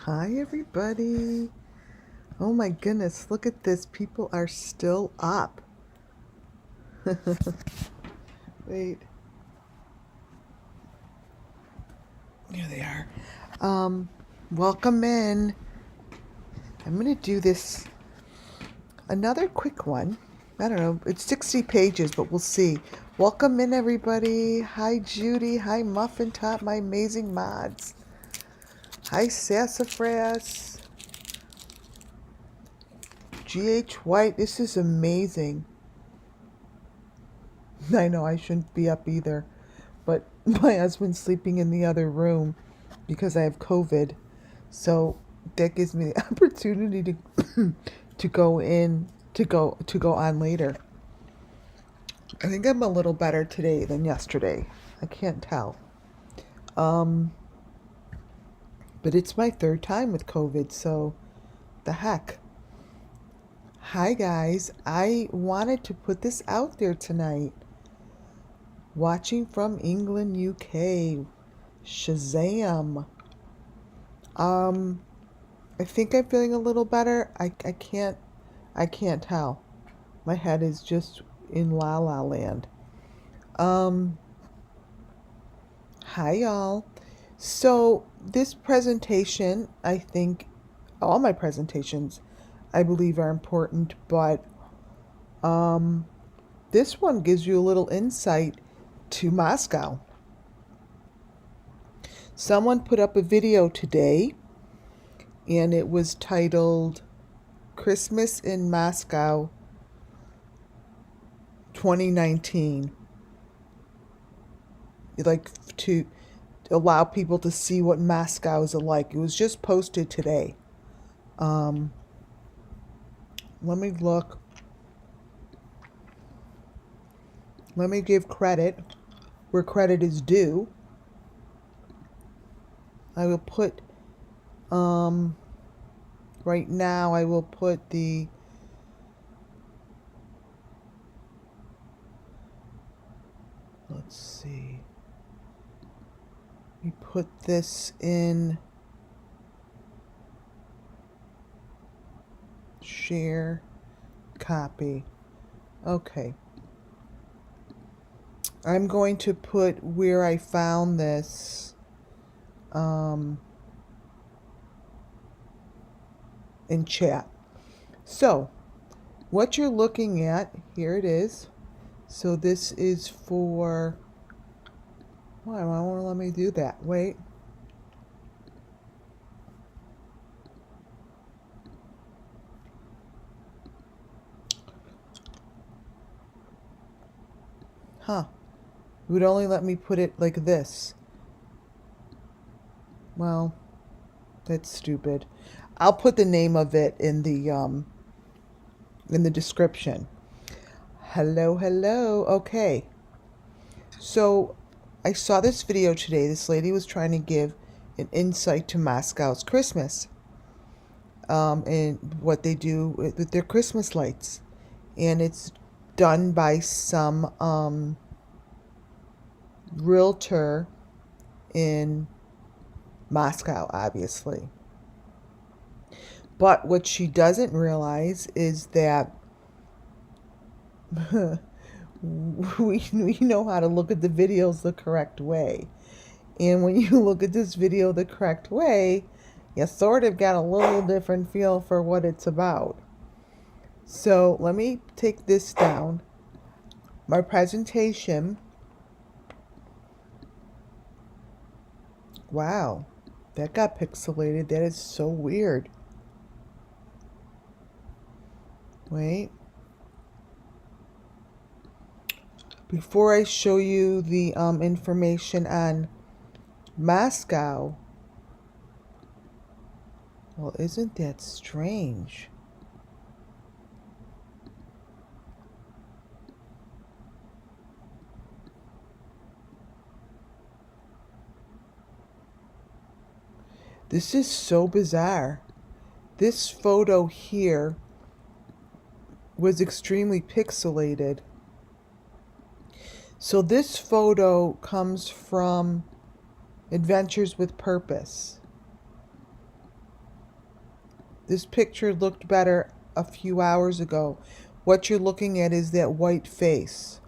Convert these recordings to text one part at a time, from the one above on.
Hi, everybody. Oh my goodness, look at this. People are still up. Wait. Here they are. Welcome in. I'm going to do this, another quick one. I don't know, it's 60 pages, but we'll see. Welcome in, everybody. Hi, Judy. Hi, Muffin Top, my amazing mods. Hi, Sassafras. GH White, this is amazing. I know I shouldn't be up either, but my husband's sleeping in the other room because I have COVID. So that gives me the opportunity to go in to go on later. I think I'm a little better today than yesterday. I can't tell. Um but it's my third time with COVID, so the heck. Hi guys, I wanted to put this out there tonight. Watching from England, UK. Shazam. I think I'm feeling a little better. I can't tell. My head is just in la la land. Um Hi y'all. So this presentation, I think all my presentations I believe are important, but um this one gives you a little insight to Moscow. Someone put up a video today and it was titled Christmas in Moscow 2019. Like to allow people to see what Moscow is like. It was just posted today. Let me look. Let me give credit where credit is due. I will put right now I will put the let's see. We put this in share copy. Okay. I'm going to put where I found this in chat. So, what you're looking at, here it is. So this is for, why won't it let me do that? Wait. Huh. It would only let me put it like this. Well, that's stupid. I'll put the name of it in the description. Hello, hello. Okay. So I saw this video today. This lady was trying to give an insight to Moscow's Christmas, and what they do with their Christmas lights, and it's done by some realtor in Moscow, obviously. But what she doesn't realize is that we know how to look at the videos the correct way. And when you look at this video the correct way, you sort of got a little different feel for what it's about. So let me take this down. My presentation. Wow, that got pixelated. That is so weird. Wait. Before I show you the information on Moscow, well, isn't that strange? This is so bizarre. This photo here was extremely pixelated. So this photo comes from Adventures with Purpose. This picture looked better a few hours ago. What you're looking at is that white face.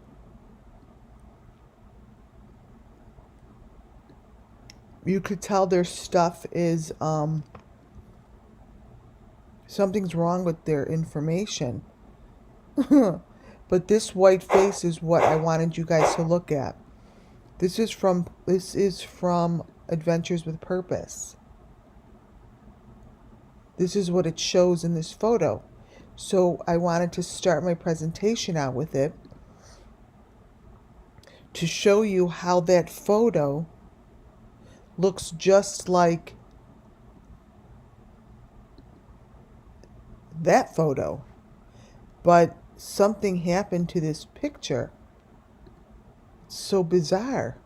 You could tell their stuff is, something's wrong with their information. But this white face is what I wanted you guys to look at. This is from Adventures with Purpose. This is what it shows in this photo. So I wanted to start my presentation out with it to show you how that photo looks just like that photo. But something happened to this picture. It's so bizarre.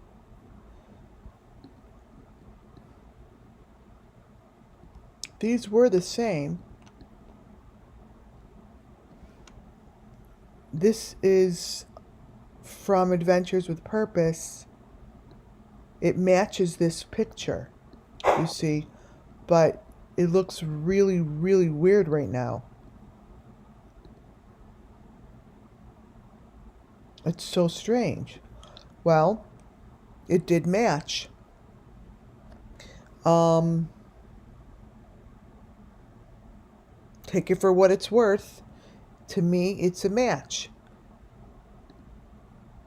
These were the same. This is from Adventures with Purpose. It matches this picture, you see, but it looks really, really weird right now. It's so strange. Well, it did match. Take it for what it's worth. To me, it's a match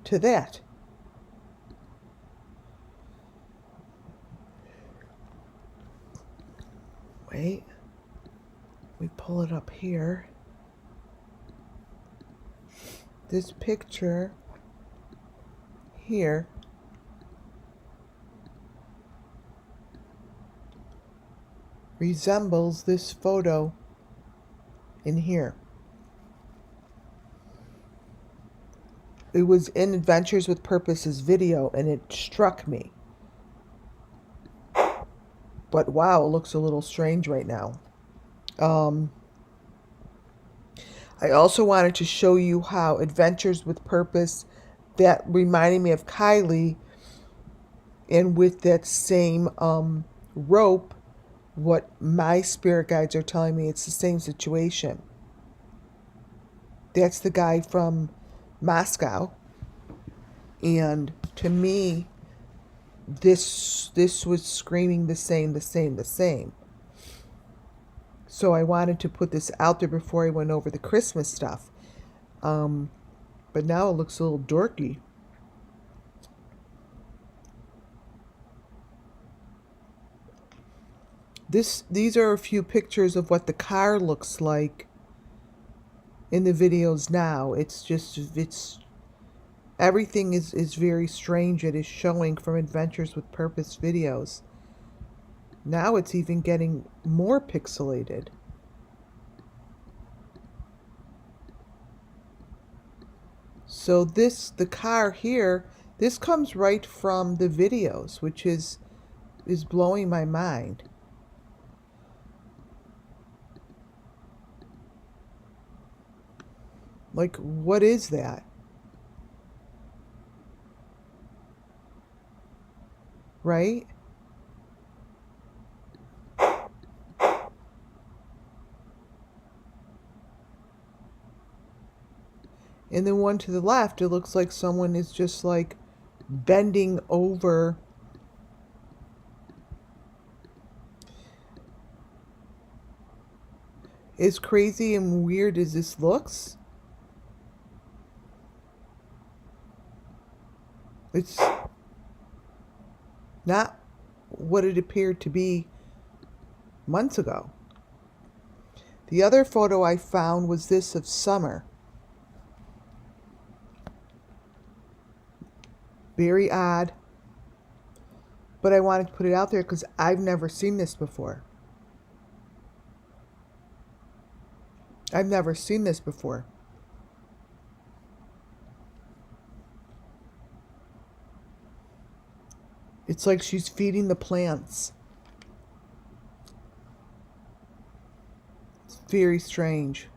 to that. Wait, we pull it up here. This picture here resembles this photo in here. It was in Adventures with Purpose's video and it struck me. But wow, it looks a little strange right now. I also wanted to show you how Adventures with Purpose, that reminded me of Kylie, and with that same rope, what my spirit guides are telling me, it's the same situation. That's the guy from Moscow, and to me, this was screaming the same. So I wanted to put this out there before I went over the Christmas stuff. But now it looks a little dorky. These are a few pictures of what the car looks like in the videos now. Everything is very strange. It is showing from Adventures with Purpose videos. Now it's even getting more pixelated. So the car here, this comes right from the videos, which is blowing my mind. Like, what is that? Right? And the one to the left, it looks like someone is just like bending over. As crazy and weird as this looks, it's not what it appeared to be months ago. The other photo I found was this of summer. Very odd. But I wanted to put it out there because I've never seen this before. I've never seen this before. It's like she's feeding the plants. It's very strange.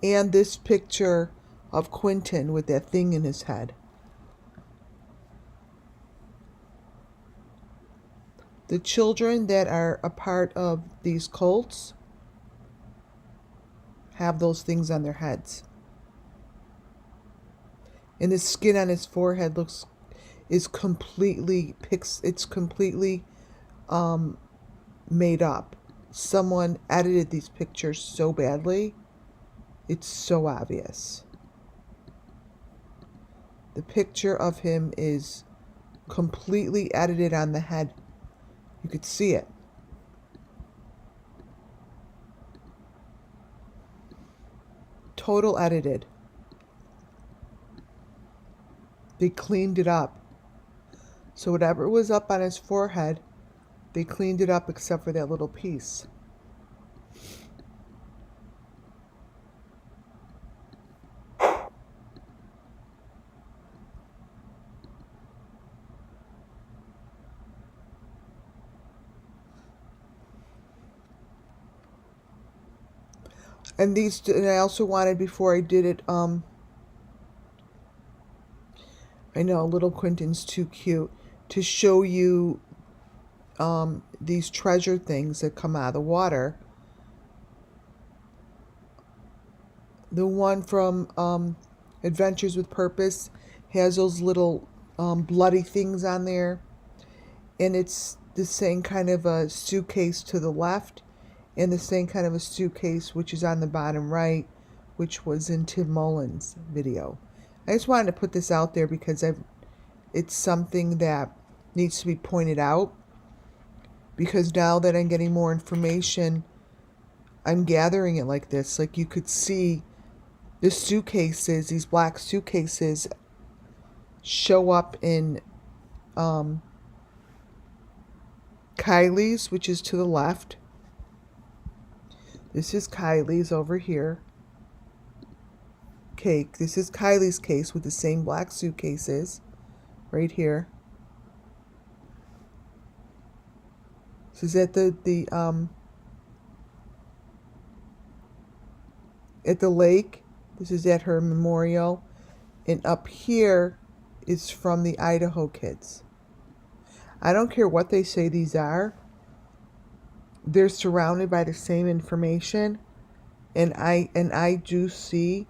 And this picture of Quentin with that thing in his head. The children that are a part of these cults, have those things on their heads. And the skin on his forehead is completely made up. Someone edited these pictures so badly, it's so obvious. The picture of him is completely edited on the head. You could see it. Total edited. They cleaned it up. So whatever was up on his forehead, they cleaned it up except for that little piece. And I also wanted, before I did it, I know little Quentin's too cute, to show you these treasure things that come out of the water. The one from Adventures with Purpose has those little bloody things on there. And it's the same kind of a suitcase to the left, and the same kind of a suitcase which is on the bottom right, which was in Tim Mullen's video. I just wanted to put this out there because it's something that needs to be pointed out, because now that I'm getting more information, I'm gathering it like this. Like, you could see the suitcases, these black suitcases, show up in Kylie's, which is to the left. This is Kylie's over here. Cake. This is Kylie's case with the same black suitcases right here. This is at the lake. This is at her memorial. And up here is from the Idaho kids. I don't care what they say these are. They're surrounded by the same information. And I do see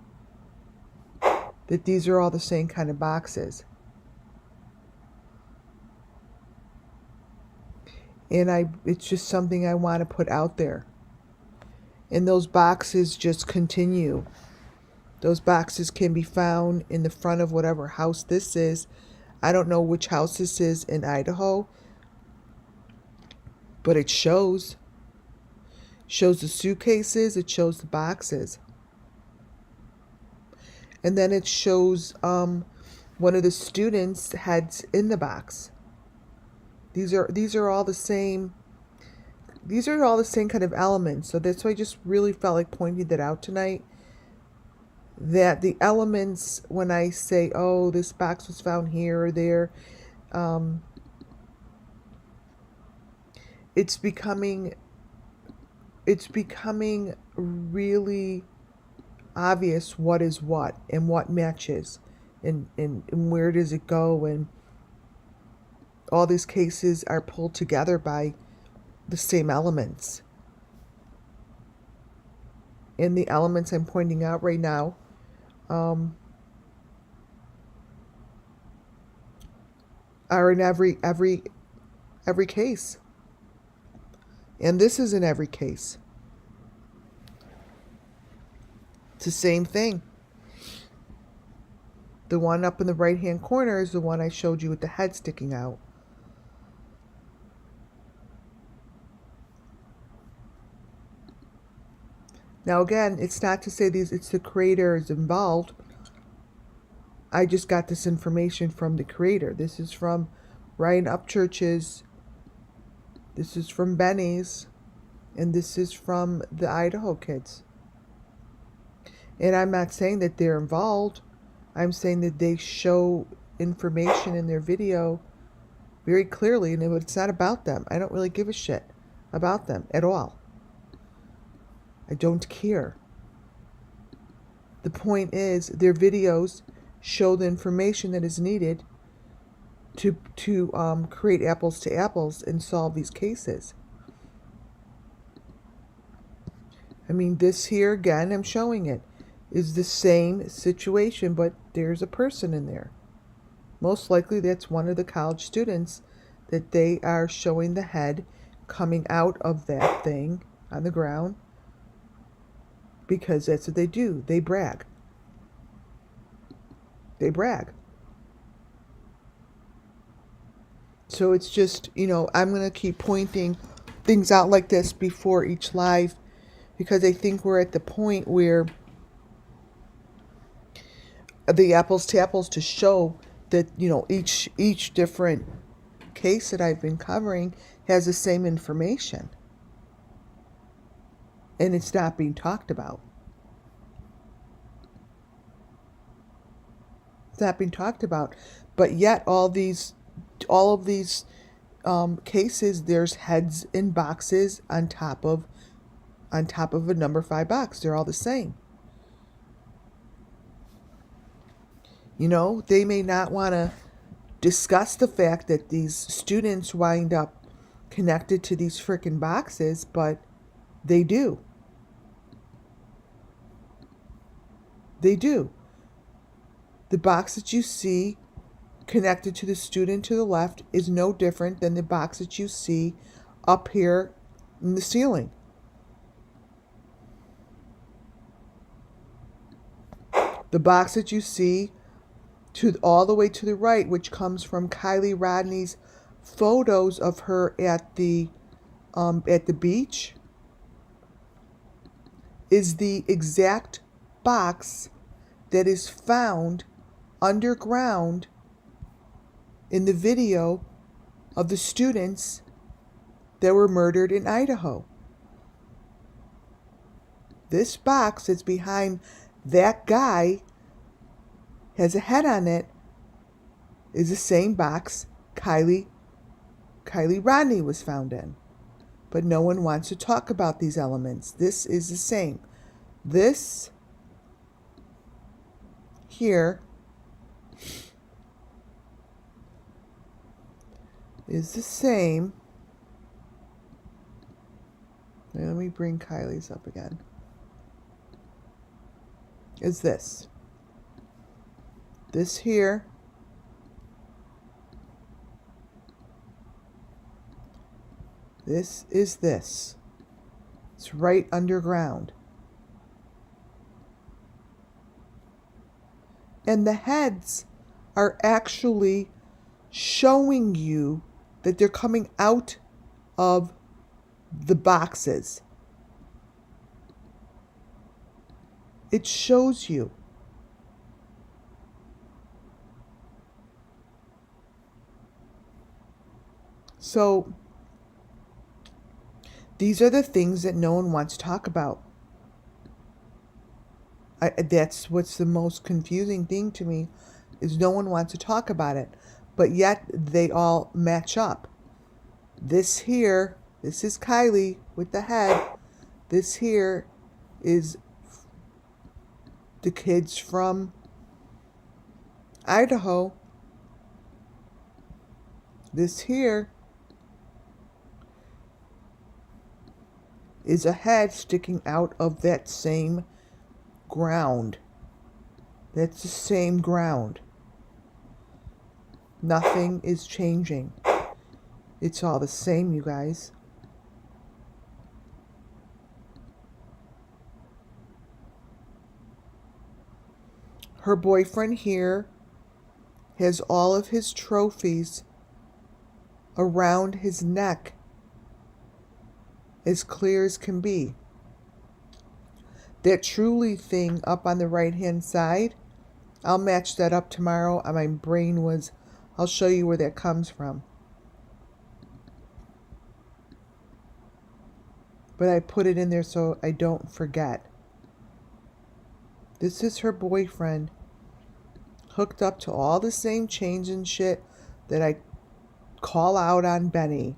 that these are all the same kind of boxes. And it's just something I want to put out there. And those boxes just continue. Those boxes can be found in the front of whatever house this is. I don't know which house this is in Idaho, but it shows. Shows the suitcases, it shows the boxes. And then it shows one of the students' heads in the box. These are all the same. These are all the same kind of elements. So that's why I just really felt like pointing that out tonight. That the elements, when I say, oh, this box was found here or there, it's becoming really obvious what is what and what matches and where does it go, and all these cases are pulled together by the same elements. And the elements I'm pointing out right now are in every case. And this is in every case. It's the same thing. The one up in the right-hand corner is the one I showed you with the head sticking out. Now again, it's not to say it's the creator is involved. I just got this information from the creator. This is from Ryan Upchurch's. This is from Benny's. And this is from the Idaho kids. And I'm not saying that they're involved. I'm saying that they show information in their video very clearly, and it's not about them. I don't really give a shit about them at all. I don't care. The point is, their videos show the information that is needed to create apples to apples and solve these cases. I mean, this here again, I'm showing it, is the same situation, but there's a person in there. Most likely that's one of the college students that they are showing the head coming out of that thing on the ground, because that's what they do. They brag. They brag. So it's just, I'm going to keep pointing things out like this before each live, because I think we're at the point where the apples to apples to show that, each different case that I've been covering has the same information. And it's not being talked about. It's not being talked about. But yet all of these cases, there's heads in boxes on top of a number 5 box. They're all the same. They may not want to discuss the fact that these students wind up connected to these freaking boxes, but they do. They do. The box that you see connected to the student to the left is no different than the box that you see up here in the ceiling. The box that you see all the way to the right, which comes from KIELYRODNI's photos of her at the beach, is the exact box that is found underground in the video of the students that were murdered in Idaho. This box that's behind that guy has a head on it is the same box KIELYRODNI was found in. But no one wants to talk about these elements. This is the same. This here is the same. Now let me bring Kylie's up again. Is this. This here this is this. It's right underground. And the heads are actually showing you that they're coming out of the boxes. It shows you. So these are the things that no one wants to talk about. That's what's the most confusing thing to me, is no one wants to talk about it. But yet they all match up. This here, this is Kylie with the head. This here is the kids from Idaho. This here is a head sticking out of that same ground. That's the same ground. Nothing is changing. It's all the same, you guys. Her boyfriend here has all of his trophies around his neck, as clear as can be. That Truly thing up on the right hand side, I'll match that up tomorrow. My brain was, I'll show you where that comes from. But I put it in there so I don't forget. This is her boyfriend, hooked up to all the same chains and shit that I call out on Benny.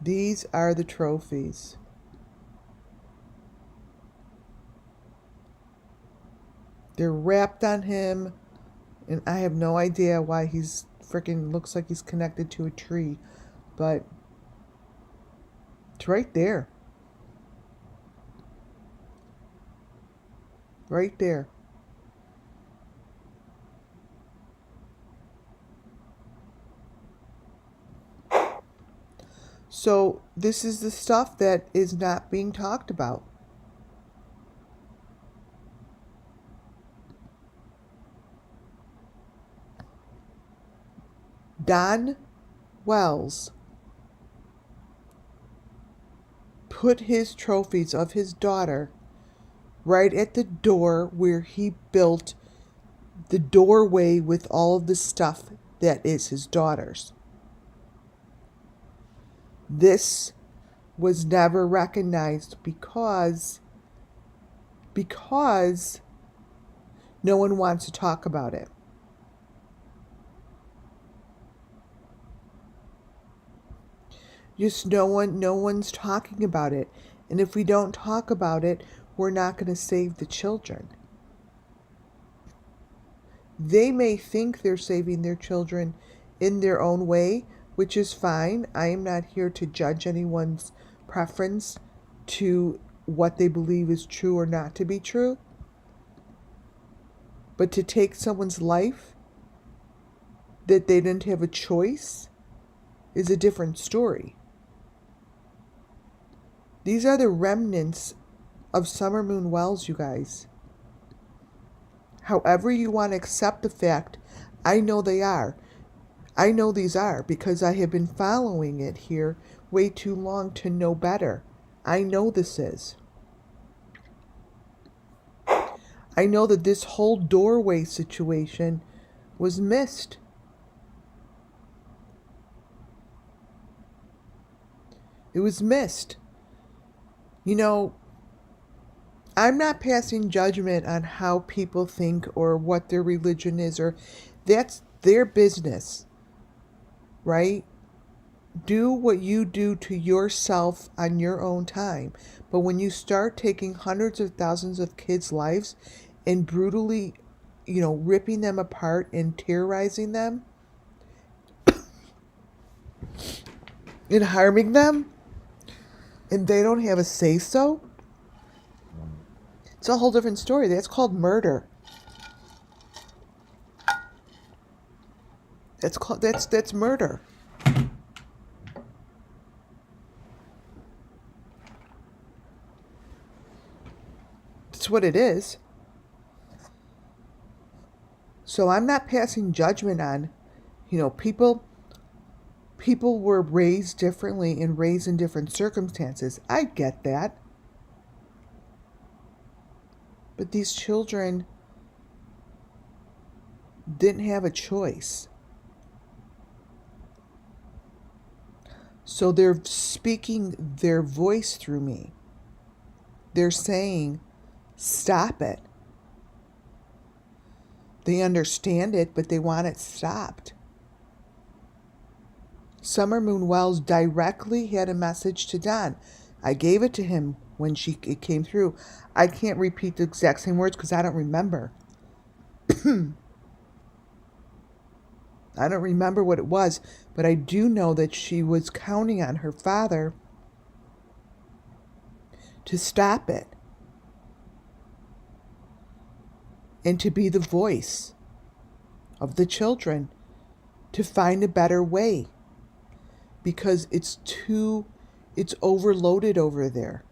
These are the trophies. They're wrapped on him, and I have no idea why he's freaking looks like he's connected to a tree, but It's right there. Right there. So this is the stuff that is not being talked about. Don Wells put his trophies of his daughter right at the door where he built the doorway with all of the stuff that is his daughter's. This was never recognized because no one wants to talk about it. Just no one's talking about it. And if we don't talk about it, we're not going to save the children. They may think they're saving their children in their own way, which is fine. I am not here to judge anyone's preference to what they believe is true or not to be true. But to take someone's life that they didn't have a choice is a different story. These are the remnants of Summer Moon Wells, you guys. However you want to accept the fact, I know they are. I know these are because I have been following it here way too long to know better. I know this is. I know that this whole doorway situation was missed. It was missed. You know, I'm not passing judgment on how people think or what their religion is, or that's their business, right? Do what you do to yourself on your own time. But when you start taking hundreds of thousands of kids' lives and brutally, ripping them apart and terrorizing them and harming them, and they don't have a say-so, it's a whole different story. That's called murder. That's murder. That's what it is. So I'm not passing judgment on, people were raised differently and raised in different circumstances. I get that. But these children didn't have a choice. So they're speaking their voice through me. They're saying, stop it. They understand it, but they want it stopped. Summer Moon Wells directly had a message to Don. I gave it to him when it came through. I can't repeat the exact same words because I don't remember. I don't remember what it was, but I do know that she was counting on her father to stop it and to be the voice of the children to find a better way, because it's overloaded over there.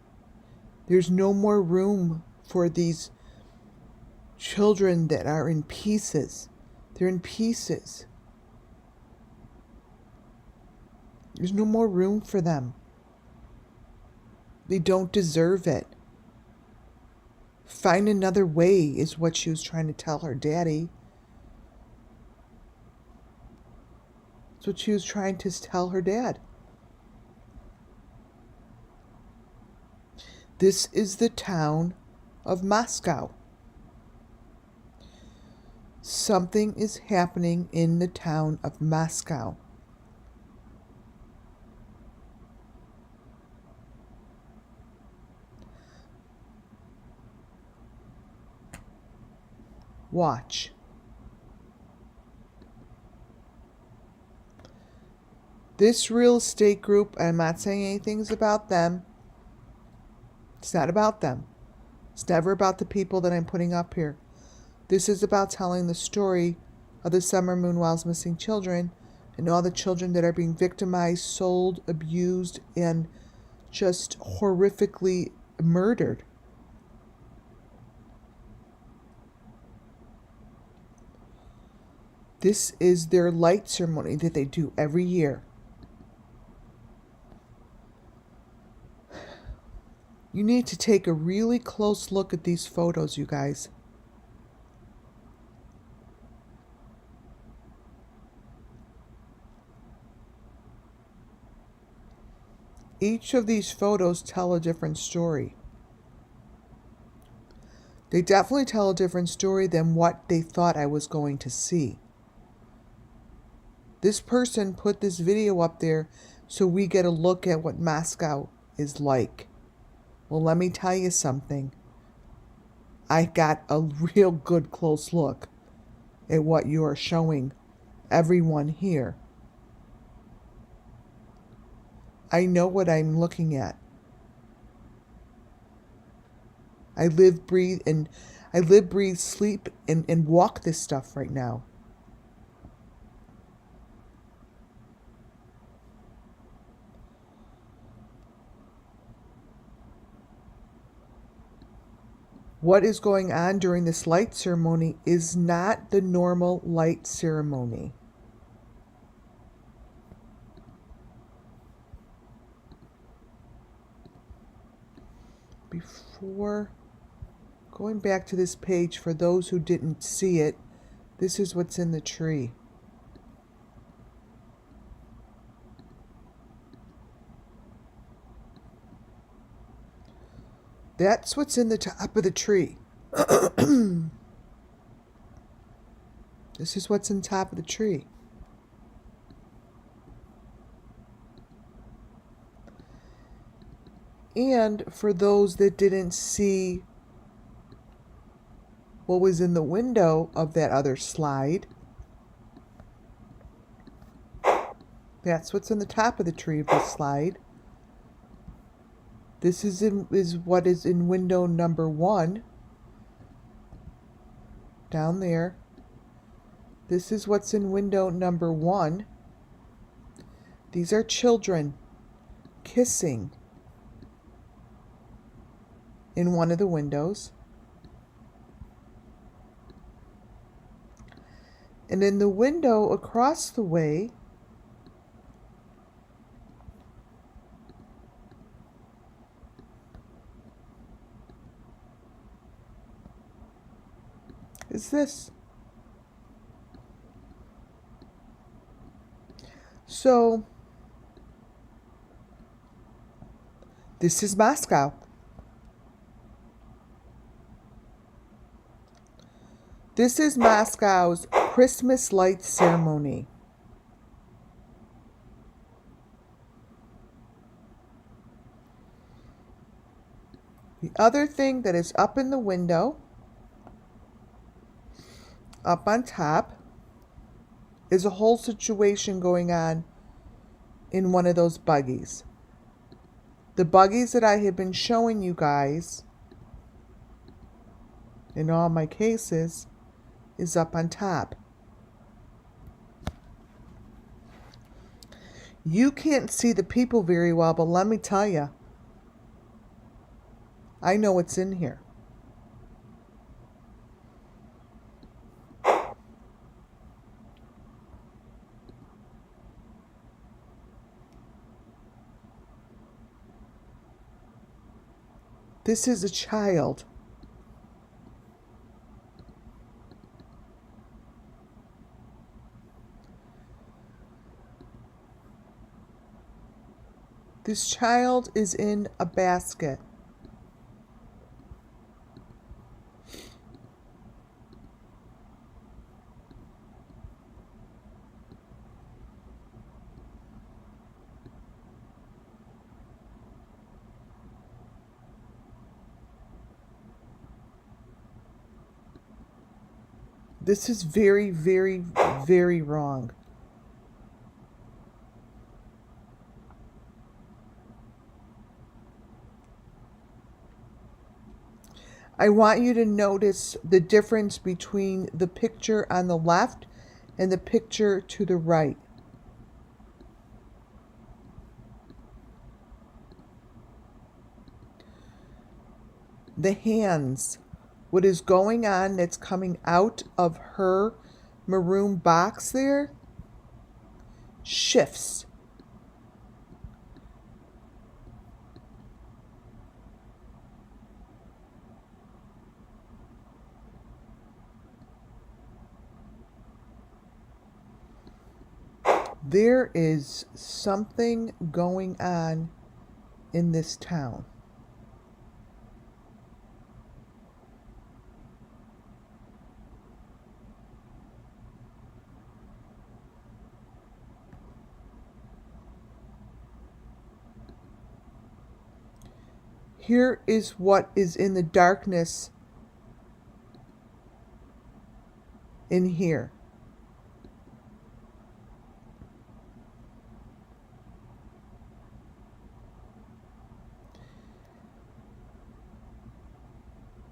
There's no more room for these children that are in pieces. They're in pieces. There's no more room for them. They don't deserve it. Find another way is what she was trying to tell her daddy. That's what she was trying to tell her dad. This is the town of Moscow. Something is happening in the town of Moscow. Watch. This real estate group, I'm not saying anything's about them. It's not about them. It's never about the people that I'm putting up here. This is about telling the story of the SUMMERWELLS missing children and all the children that are being victimized, sold, abused, and just horrifically murdered. This is their light ceremony that they do every year. You need to take a really close look at these photos, you guys. Each of these photos tell a different story. They definitely tell a different story than what they thought I was going to see. This person put this video up there so we get a look at what Moscow is like. Well, let me tell you something. I got a real good close look at what you are showing everyone here. I know what I'm looking at. I live, breathe, sleep, and walk this stuff right now. What is going on during this light ceremony is not the normal light ceremony. Before going back to this page, for those who didn't see it, this is what's in the tree. That's what's in the top of the tree. This is what's in the top of the tree. And for those that didn't see what was in the window of that other slide, that's what's in the top of the tree of this slide. This is what is in window number 1. Down there. This is what's in window number 1. These are children kissing in one of the windows. And in the window across the way, is this. So, this is Moscow. This is Moscow's Christmas light ceremony. The other thing that is up in the window, up on top, is a whole situation going on in one of those buggies. The buggies that I have been showing you guys in all my cases is up on top. You can't see the people very well, but let me tell you, I know what's in here. This is a child. This child is in a basket. This is very, very, very wrong. I want you to notice the difference between the picture on the left and the picture to the right. The hands, what is going on that's coming out of her maroon box there, shifts. There is something going on in this town. Here is what is in the darkness in here.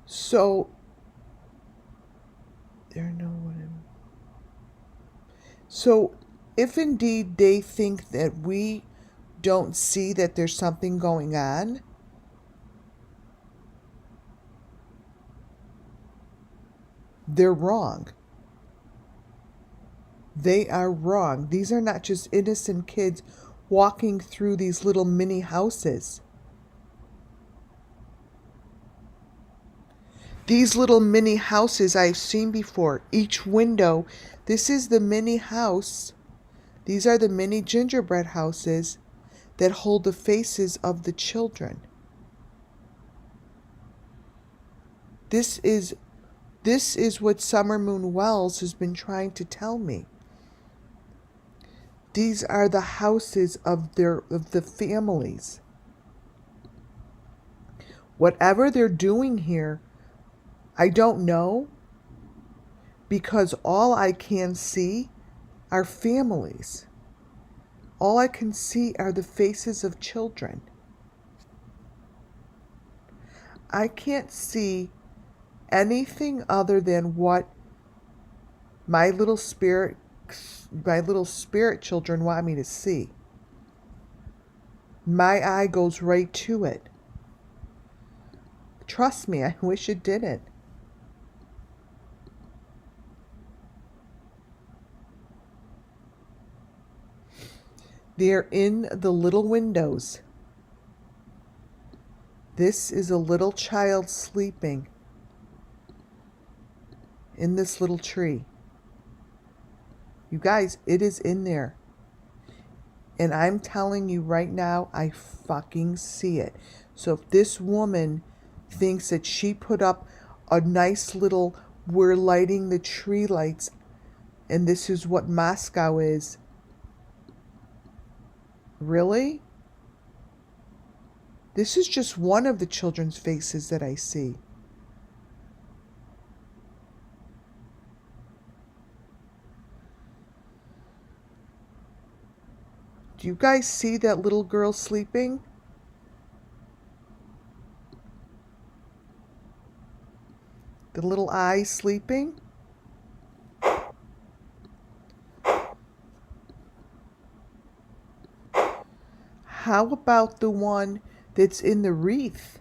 So, so if indeed they think that we don't see that there's something going on, they're wrong. They are wrong. These are not just innocent kids walking through these little mini houses. These little mini houses I've seen before. Each window, this is the mini house. These are the mini gingerbread houses that hold the faces of the children. This is what SUMMERWELLS has been trying to tell me. These are the houses of the families. Whatever they're doing here, I don't know, because all I can see are families. All I can see are the faces of children. I can't see anything other than what my little spirit children want me to see. My eye goes right to it. Trust me, I wish it didn't. They're in the little windows. This is a little child sleeping in this little tree. You guys, it is in there. And I'm telling you right now, I fucking see it. So if this woman thinks that she put up a nice little, we're lighting the tree lights, and this is what Moscow is, really? This is just one of the children's faces that I see. Do you guys see that little girl sleeping? The little eye sleeping? How about the one that's in the wreath?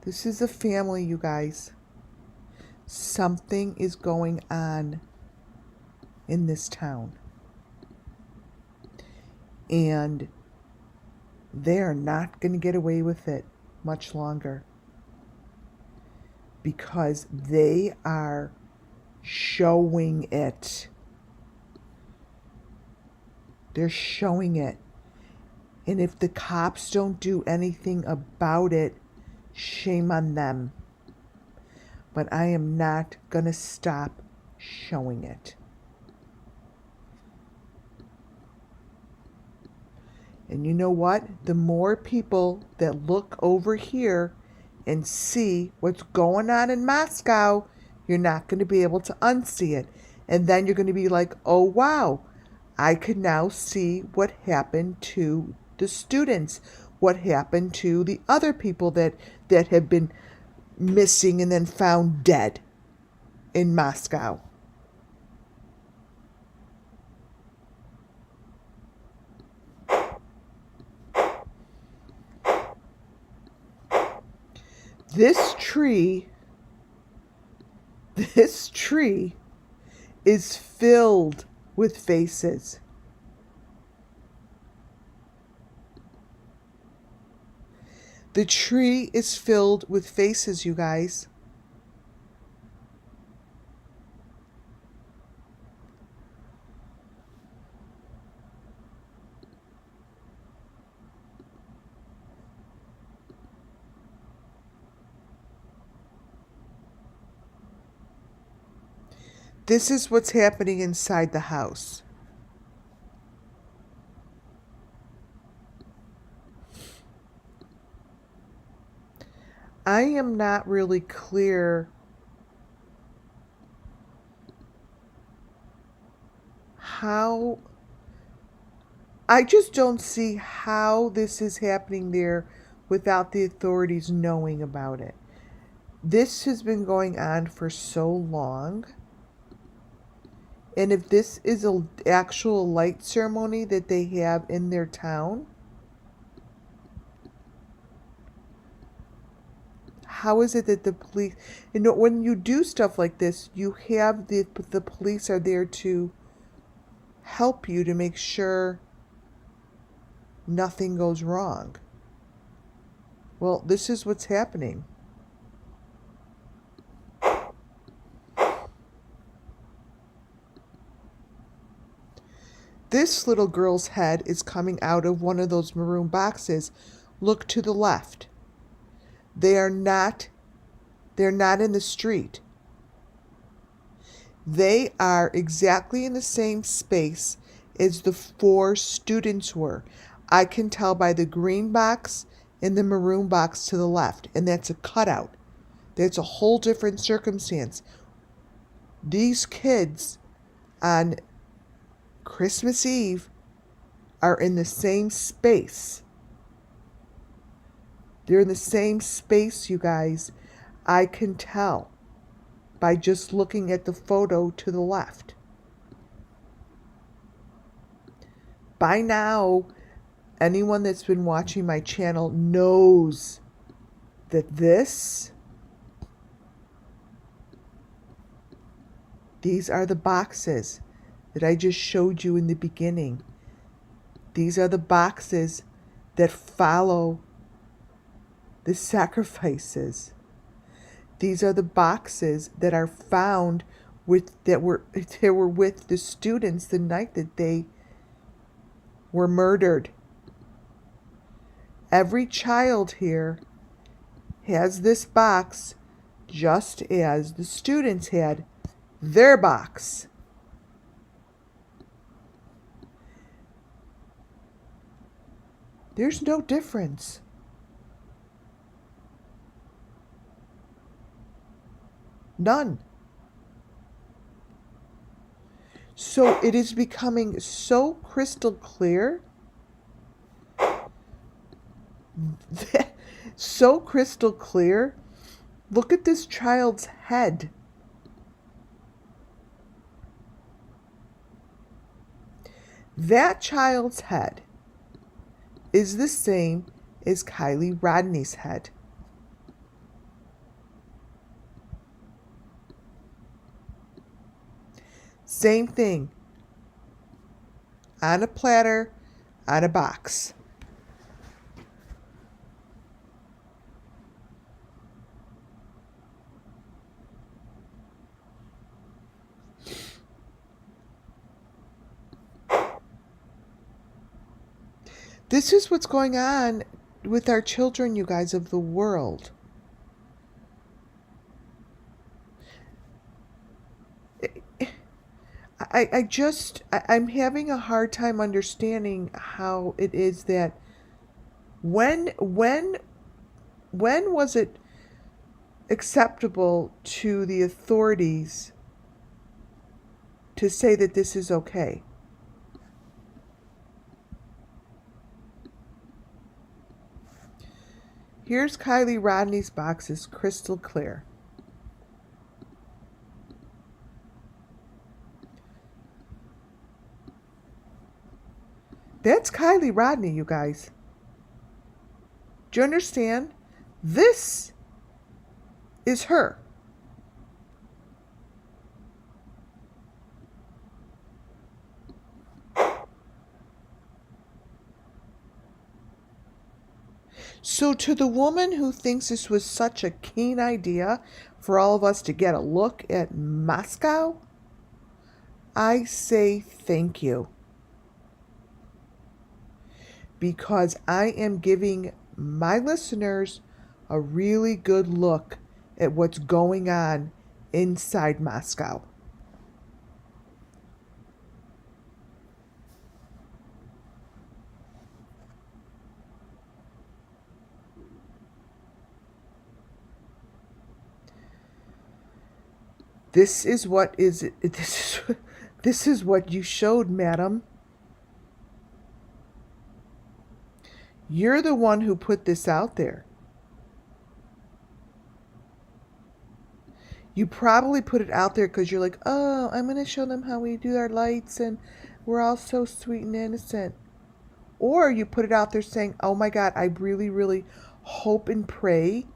This is a family, you guys. Something is going on in this town. And they're not going to get away with it much longer, because they are showing it. They're showing it. And if the cops don't do anything about it, shame on them. But I am not going to stop showing it. And you know what? The more people that look over here and see what's going on in Moscow, you're not going to be able to unsee it. And then you're going to be like, oh, wow, I can now see what happened to the students what happened to the other people that have been missing and then found dead in Moscow. This tree is filled with faces. The tree is filled with faces, you guys. This is what's happening inside the house. I am not really clear how. I just don't see how this is happening there without the authorities knowing about it. This has been going on for so long. And if this is an actual light ceremony that they have in their town, how is it that the police, when you do stuff like this, you have the police are there to help you to make sure nothing goes wrong. Well, this is what's happening. This little girl's head is coming out of one of those maroon boxes. Look to the left. They're not in the street. They are exactly in the same space as the 4 students were. I can tell by the green box and the maroon box to the left, and that's a cutout. That's a whole different circumstance. These kids on Christmas Eve are in the same space. They're in the same space, you guys. I can tell by just looking at the photo to the left. By now, anyone that's been watching my channel knows that these are the boxes that I just showed you in the beginning. These are the boxes that follow the sacrifices. These are the boxes that are found that were with the students the night that they were murdered. Every child here has this box just as the students had their box. There's no difference. None. So it is becoming so crystal clear. So crystal clear. Look at this child's head. That child's head is the same as KIELYRODNI's head. Same thing. On a platter, on a box. This is what's going on with our children, you guys, of the world. I'm having a hard time understanding how it is that when was it acceptable to the authorities to say that this is okay? Here's KIELYRODNI's box, is crystal clear. That's KIELYRODNI, you guys. Do you understand? This is her. So to the woman who thinks this was such a keen idea for all of us to get a look at Moscow, I say thank you. Because I am giving my listeners a really good look at what's going on inside Moscow. This is what this is what you showed, madam. You're the one who put this out there. You probably put it out there because you're like, oh, I'm going to show them how we do our lights and we're all so sweet and innocent. Or you put it out there saying, oh my God, I really, really hope and pray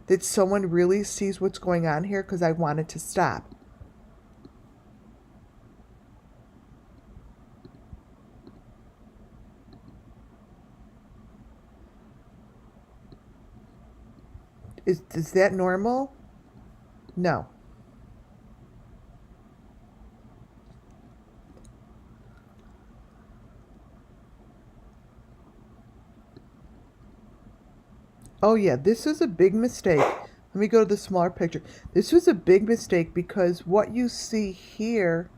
that someone really sees what's going on here because I want it to stop. Is that normal? No. Oh yeah, this was a big mistake. Let me go to the smaller picture. This was a big mistake because what you see here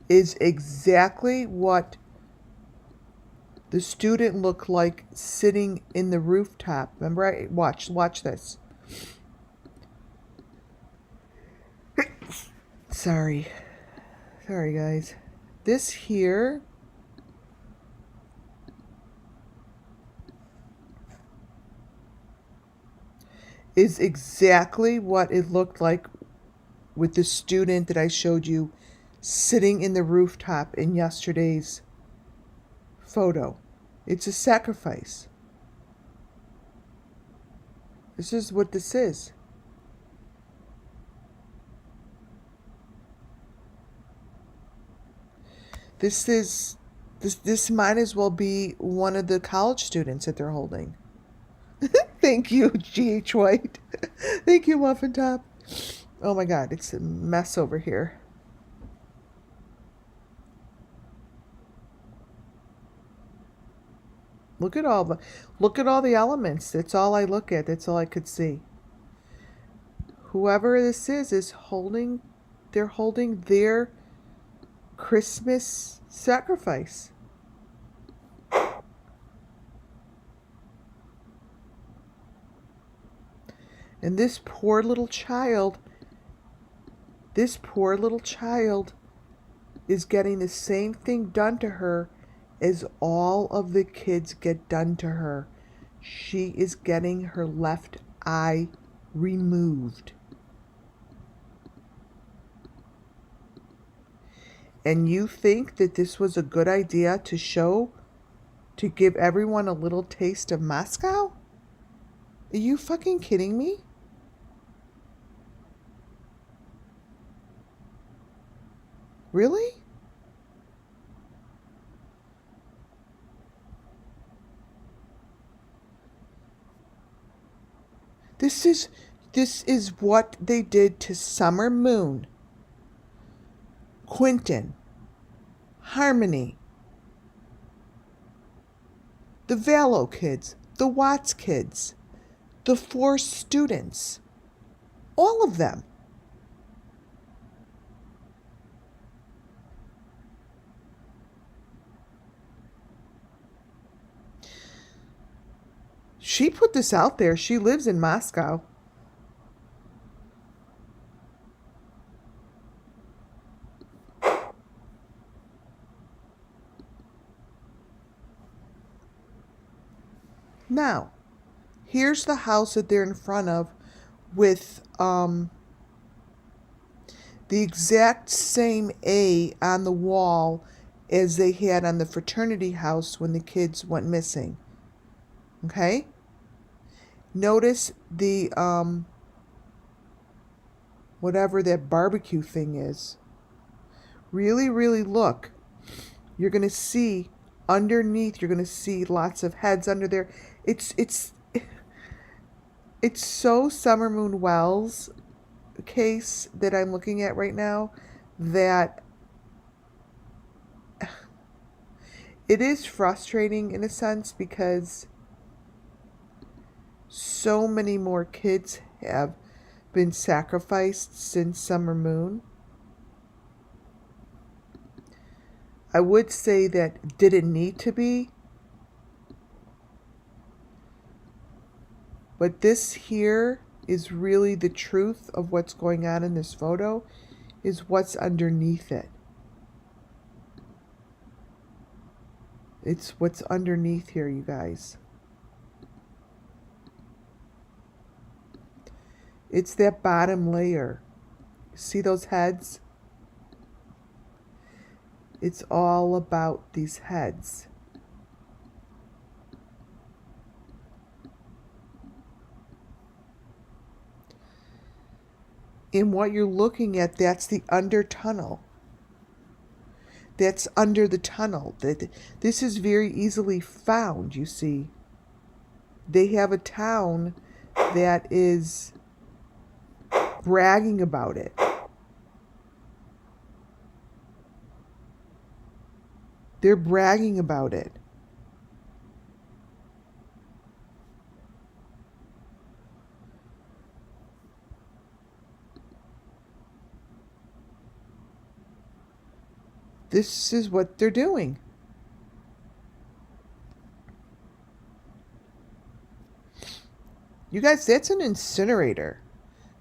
is exactly what the student looked like sitting in the rooftop. Remember, watch this. Sorry guys. This here is exactly what it looked like with the student that I showed you sitting in the rooftop in yesterday's photo. It's a sacrifice. This is what this is. This might as well be one of the college students that they're holding. Thank you, G.H. White. Thank you, Muffin Top. Oh my God, it's a mess over here. Look at all the elements. That's all I look at. That's all I could see. Whoever this is holding, they're holding their Christmas sacrifice. And this poor little child is getting the same thing done to her as all of the kids get done to her. She is getting her left eye removed. And you think that this was a good idea to show, to give everyone a little taste of Moscow? Are you fucking kidding me? Really? This is what they did to Summer Moon, Quentin, Harmony, the Valo kids, the Watts kids, the 4 students, all of them. She put this out there. She lives in Moscow. Now, Here's the house that they're in front of with the exact same A on the wall as they had on the fraternity house when the kids went missing. Okay? Notice the whatever that barbecue thing is. Really, really look. You're going to see underneath, you're going to see lots of heads under there. It's so Summer Moon Wells case that I'm looking at right now that it is frustrating in a sense because so many more kids have been sacrificed since Summer Moon. I would say that did it need to be? But this here is really the truth of what's going on in this photo, is what's underneath it. It's what's underneath here, you guys. It's that bottom layer. See those heads? It's all about these heads. In what you're looking at, that's the under tunnel. That's under the tunnel. This is very easily found, you see. They have a town that is bragging about it. They're bragging about it. This is what they're doing. You guys, that's an incinerator.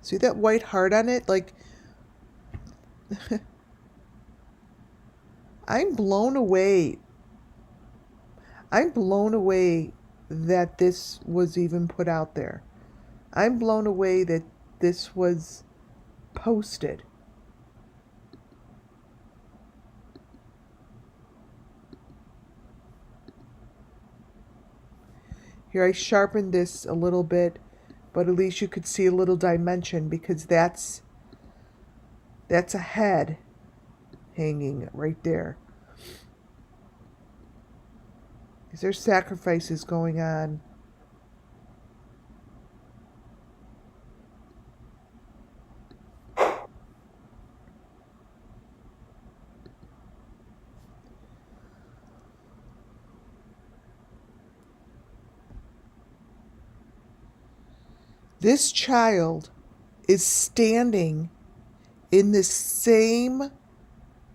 See that white heart on it? Like, I'm blown away. I'm blown away that this was even put out there. I'm blown away that this was posted. Here, I sharpened this a little bit, but at least you could see a little dimension because that's a head hanging right there. Is there sacrifices going on? This child is standing in the same...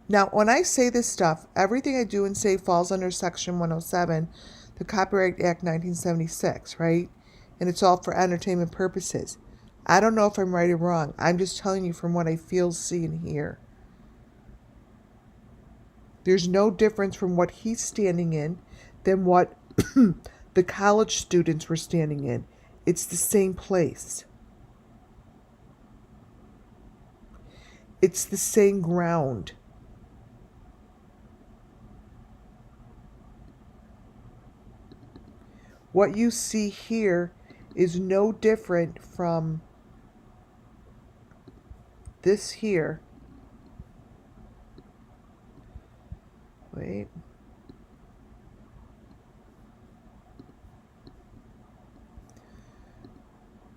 Now, when I say this stuff, everything I do and say falls under Section 107, the Copyright Act 1976, right? And it's all for entertainment purposes. I don't know if I'm right or wrong. I'm just telling you from what I feel, see, and hear. There's no difference from what he's standing in than what the college students were standing in. It's the same place. It's the same ground. What you see here is no different from this here. Wait.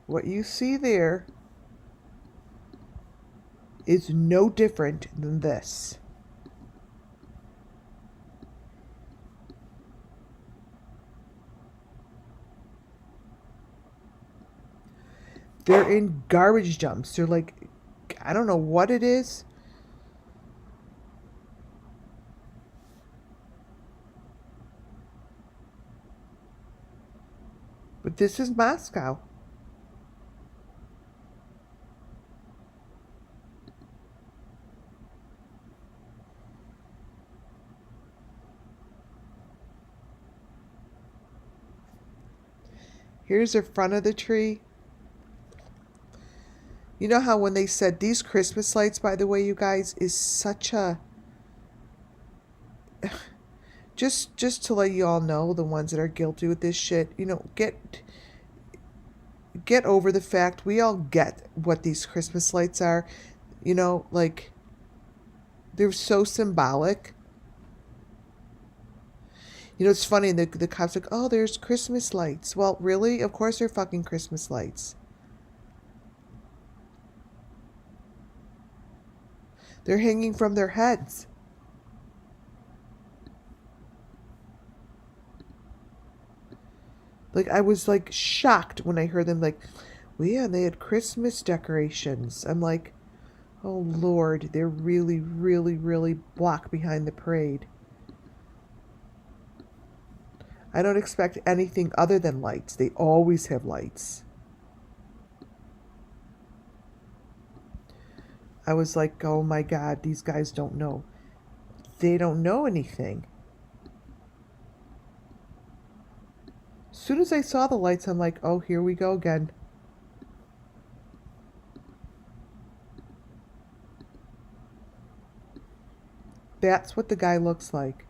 What you see there is no different than this. They're in garbage dumps. They're like, I don't know what it is. But this is Moscow. Here's the front of the tree. You know how when they said these Christmas lights, by the way, you guys, is such a... Just to let you all know, the ones that are guilty with this shit, you know, get over the fact we all get what these Christmas lights are. You know, like, they're so symbolic. You know, it's funny, the cops are like, oh, there's Christmas lights. Well, really? Of course they're fucking Christmas lights. They're hanging from their heads. Like, I was, like, shocked when I heard them, like, well, yeah, they had Christmas decorations. I'm like, oh, Lord, they're really, really, really block behind the parade. I don't expect anything other than lights. They always have lights. I was like, oh my God, these guys don't know. They don't know anything. As soon as I saw the lights, I'm like, oh, here we go again. That's what the guy looks like.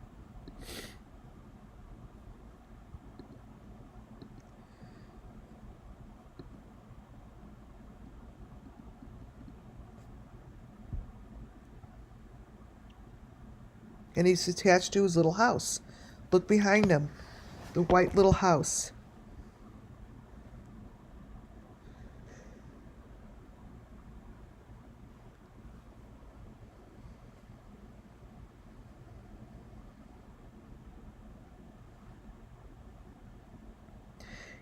And he's attached to his little house. Look behind him. The white little house.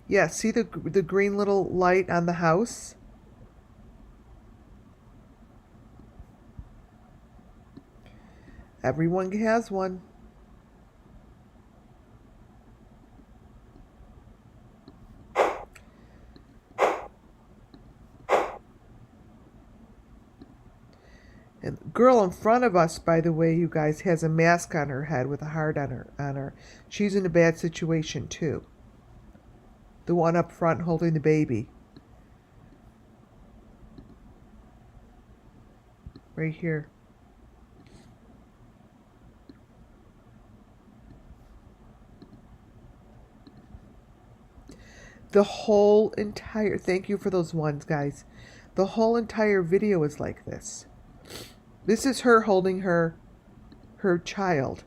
Yeah, see the green little light on the house? Everyone has one. And the girl in front of us, by the way, you guys, has a mask on her head with a heart on her. She's in a bad situation too. The one up front holding the baby. Right here. The whole entire... Thank you for those ones, guys. The whole entire video is like this. This is her holding her child.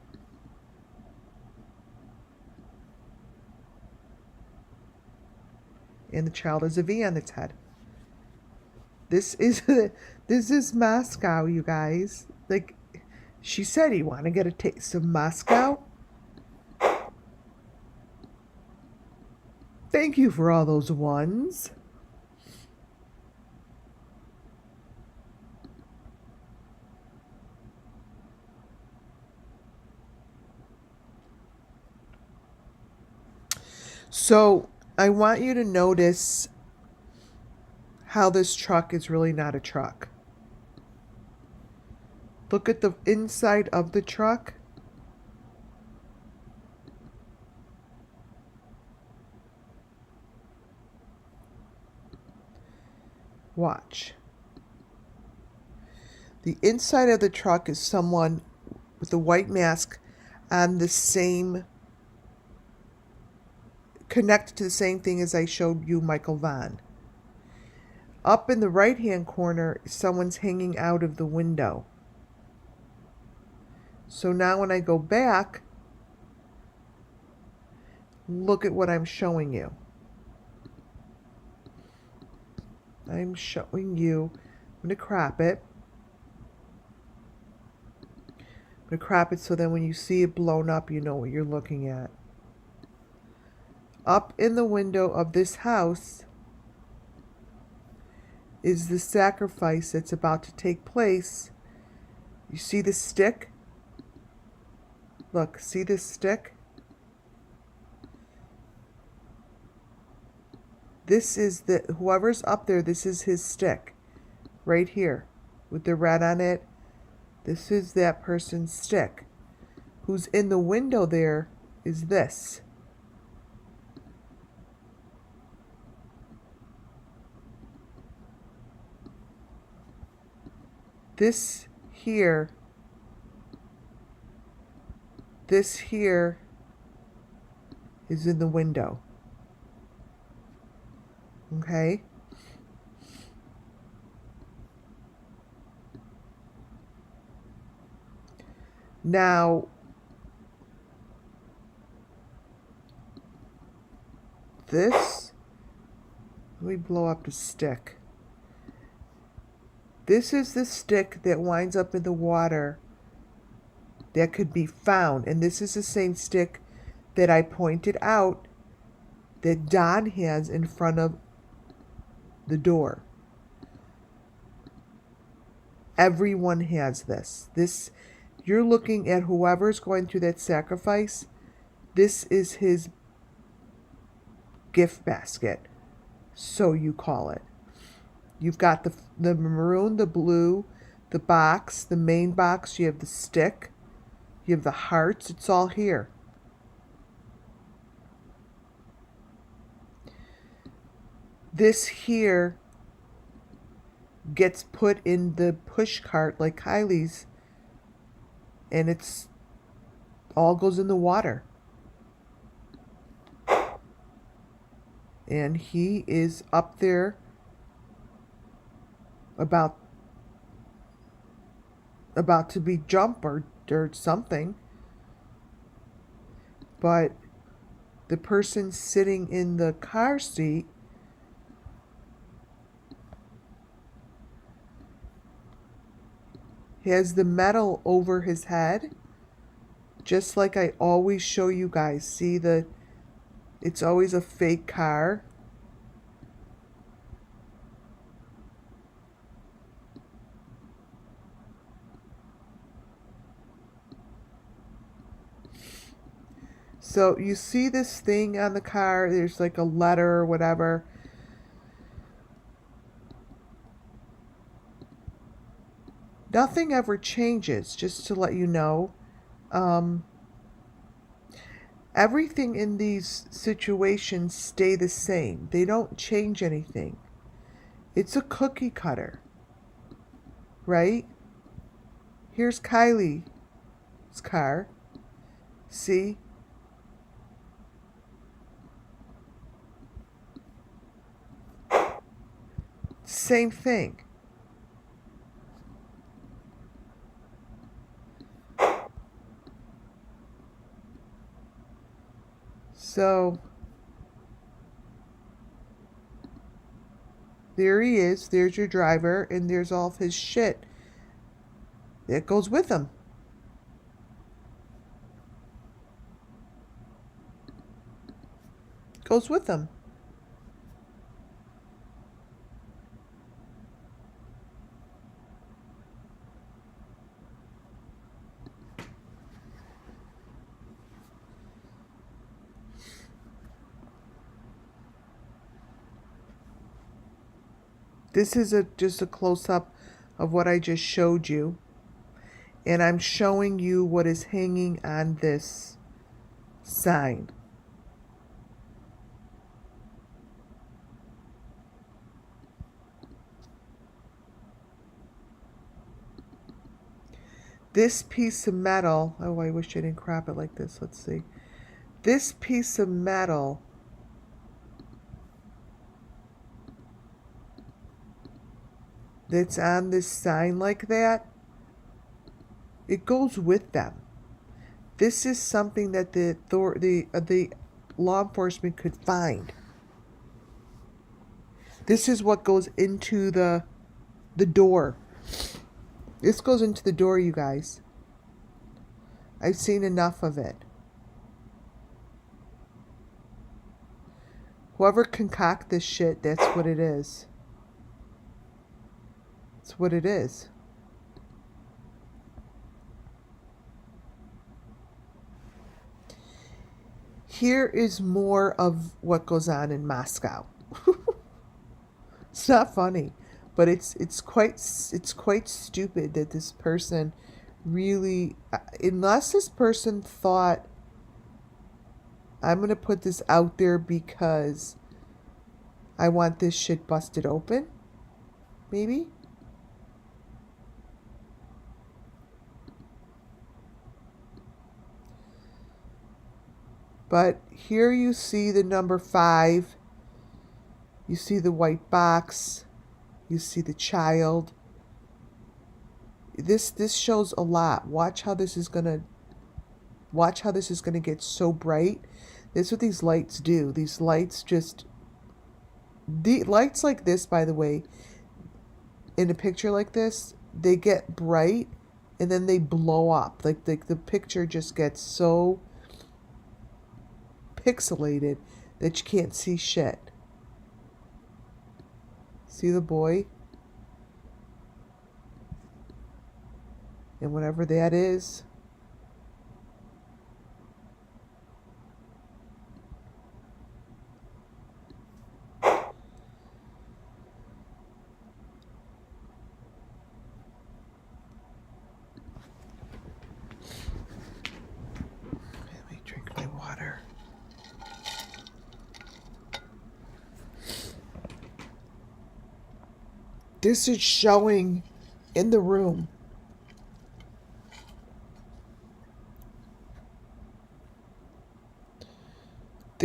And the child has a V on its head. This is Moscow, you guys. Like, she said, you want to get a taste of Moscow? Thank you for all those ones. So, I want you to notice how this truck is really not a truck. Look at the inside of the truck. Watch. The inside of the truck is someone with a white mask on the same, connected to the same thing as I showed you, Michael Vaughn. Up in the right-hand corner, someone's hanging out of the window. So now when I go back, look at what I'm showing you. I'm showing you, I'm going to crop it. I'm going to crop it so then when you see it blown up, you know what you're looking at. Up in the window of this house is the sacrifice that's about to take place. You see the stick? Look, see this stick? This is whoever's up there, this is his stick. Right here. With the red on it. This is that person's stick. Who's in the window there is this. This here, this here is in the window. Okay? Now, this, let me blow up the stick. This is the stick that winds up in the water that could be found. And this is the same stick that I pointed out that Don has in front of the door. Everyone has this. This, you're looking at whoever's going through that sacrifice. This is his gift basket, so you call it. You've got the maroon, the blue, the box, the main box. You have the stick. You have the hearts. It's all here. This here gets put in the push cart like Kylie's, and it's all goes in the water. And he is up there about to be jumped or something. But the person sitting in the car seat has the metal over his head, just like I always show you guys. See, it's always a fake car. So you see this thing on the car, there's like a letter or whatever. Nothing ever changes, just to let you know. Everything in these situations stay the same. They don't change anything. It's a cookie cutter, right? Here's Kylie's car. See? Same thing. So there he is. There's your driver, and there's all of his shit that goes with him. Goes with him. This is just a close-up of what I just showed you. And I'm showing you what is hanging on this sign. This piece of metal, oh, I wish I didn't crop it like this. Let's see. This piece of metal that's on this sign like that, it goes with them. This is something that the law enforcement could find. This is what goes into the door. This goes into the door, you guys. I've seen enough of it. Whoever concoct this shit, that's what it is. It's what it is. Here is more of what goes on in Moscow. It's not funny, but it's quite stupid that this person really, unless this person thought, I'm going to put this out there because I want this shit busted open, maybe. But here you see the number 5. You see the white box. You see the child. This shows a lot. Watch how this is gonna get so bright. This is what these lights do. These lights the lights like this, by the way, in a picture like this, they get bright and then they blow up. Like the picture just gets so pixelated that you can't see shit. See the boy? And whatever that is. Let me drink my water. This is showing in the room.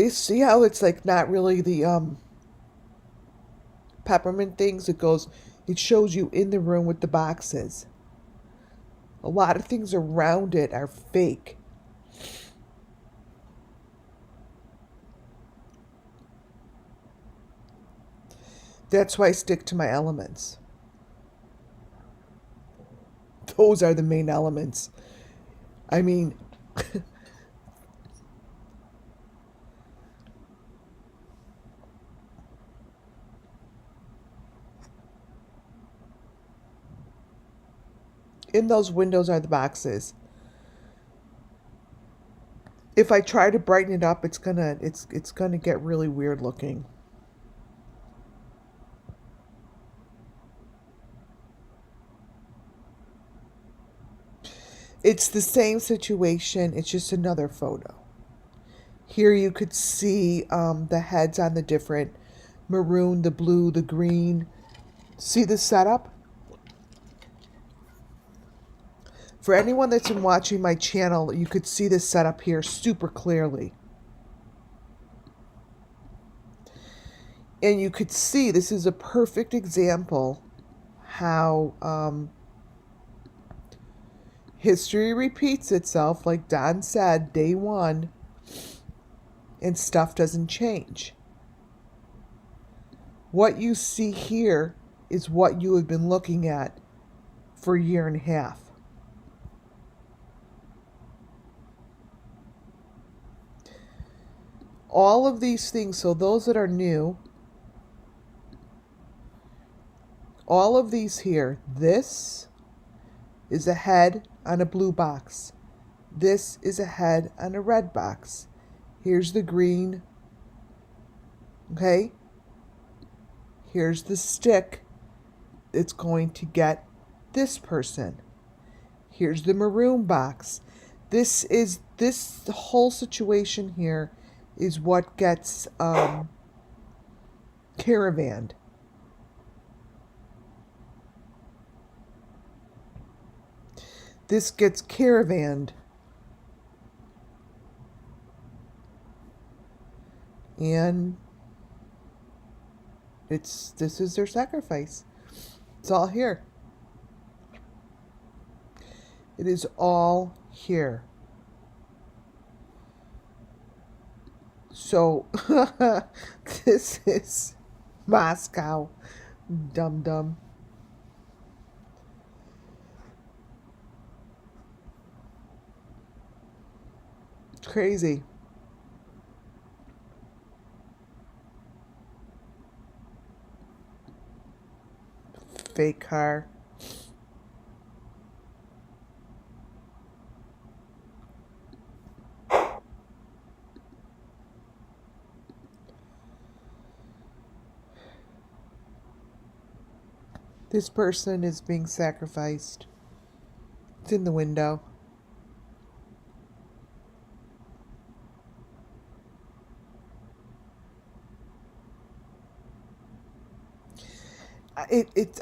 See how it's like not really the peppermint things? It shows you in the room with the boxes. A lot of things around it are fake. That's why I stick to my elements. Those are the main elements. I mean, in those windows are the boxes. If I try to brighten it up, it's gonna get really weird looking. It's the same situation. It's just another photo. Here you could see the heads on the different maroon, the blue, the green. See the setup? For anyone that's been watching my channel, you could see this setup here super clearly. And you could see this is a perfect example how history repeats itself, like Don said, day one, and stuff doesn't change. What you see here is what you have been looking at for a year and a half. All of these things, so those that are new, all of these here, this is a head on a blue box. This is a head on a red box. Here's the green. Okay? Here's the stick that's going to get this person. Here's the maroon box. This whole situation here is what gets caravanned. This gets caravanned. And this is their sacrifice. It's all here. It is all here. So, this is Moscow. Dum dum. It's crazy. Fake car. This person is being sacrificed. It's in the window.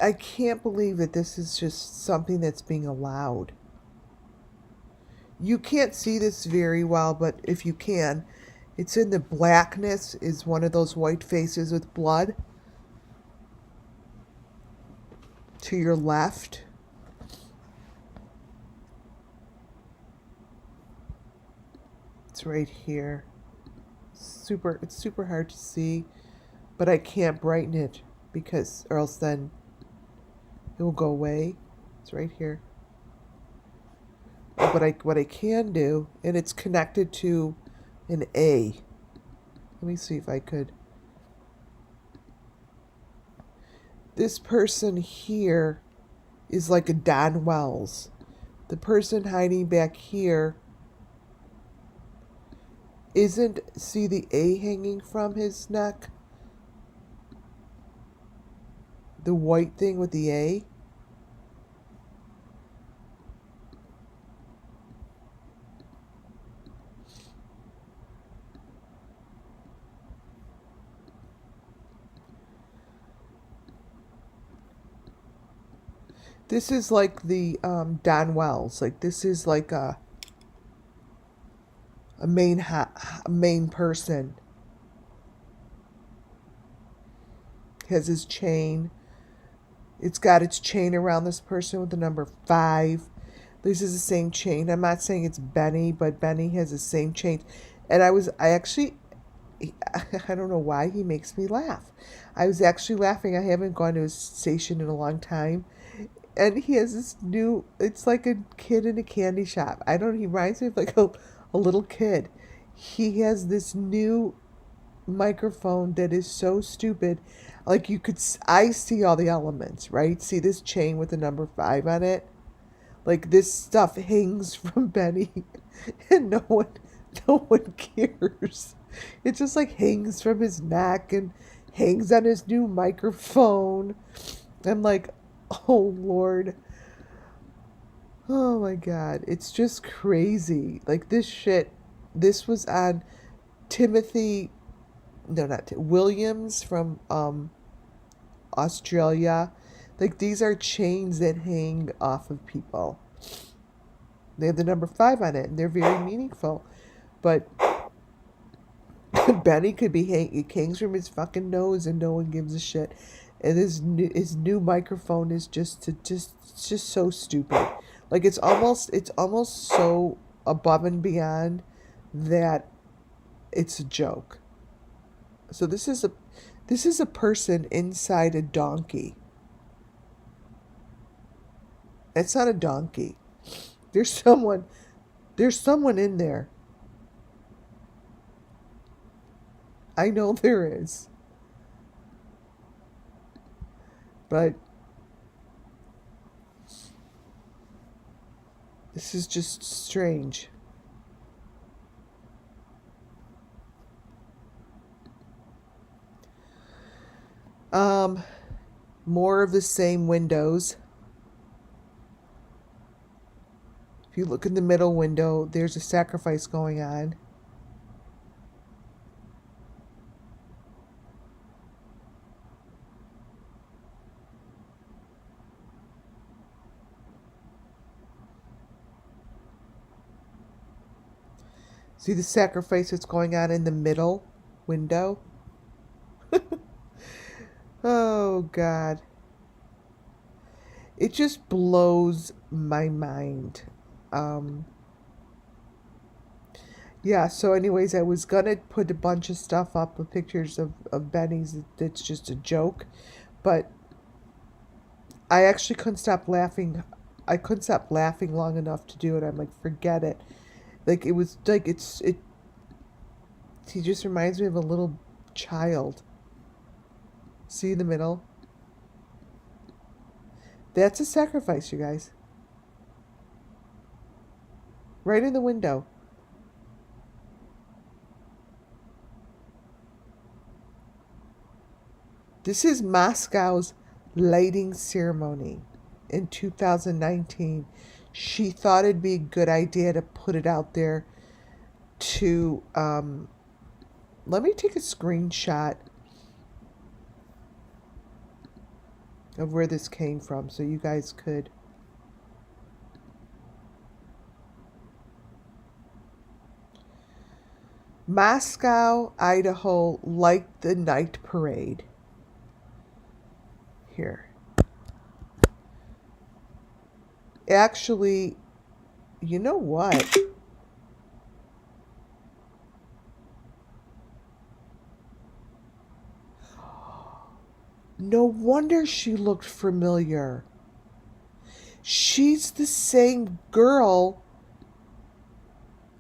I can't believe that this is just something that's being allowed. You can't see this very well, but if you can, It's in the blackness, is one of those white faces with blood. To your left. It's right here. It's super hard to see, but I can't brighten it because, or else then it will go away. It's right here. But what I can do, and it's connected to an A. Let me see if I could. This person here is like a Don Wells. The person hiding back here isn't, see the A hanging from his neck? The white thing with the A? This is like the Don Wells. Like this is like a main person. Has his chain. It's got its chain around this person with the number 5. This is the same chain. I'm not saying it's Benny, but Benny has the same chain. And I actually, I don't know why he makes me laugh. I was actually laughing. I haven't gone to his station in a long time. And he has this new, it's like a kid in a candy shop. He reminds me of like a little kid. He has this new microphone that is so stupid. Like I see all the elements, right? See this chain with the number 5 on it? Like this stuff hangs from Benny and no one cares. It just like hangs from his neck and hangs on his new microphone. I'm like, oh Lord. Oh my God. It's just crazy. Like this was on Timothy, no, not Williams from Australia. Like these are chains that hang off of people. They have the number 5 on it and they're very meaningful. But Benny could be it hangs from his fucking nose and no one gives a shit. And his new microphone is just so stupid. Like it's almost so above and beyond that it's a joke. So this is a person inside a donkey. It's not a donkey. There's someone in there. I know there is. But this is just strange. More of the same windows. If you look in the middle window, there's a sacrifice going on. See the sacrifice that's going on in the middle window? Oh, God. It just blows my mind. Yeah, so anyways, I was gonna put a bunch of stuff up with pictures of Benny's that's just a joke. But I actually couldn't stop laughing. I couldn't stop laughing long enough to do it. I'm like, forget it. Like, it was like, he just reminds me of a little child. See in the middle? That's a sacrifice, you guys. Right in the window. This is Moscow's lighting ceremony in 2019. She thought it'd be a good idea to put it out there to, let me take a screenshot of where this came from so you guys could. Moscow, Idaho, liked the night parade. Here. Actually, you know what? No wonder she looked familiar. She's the same girl.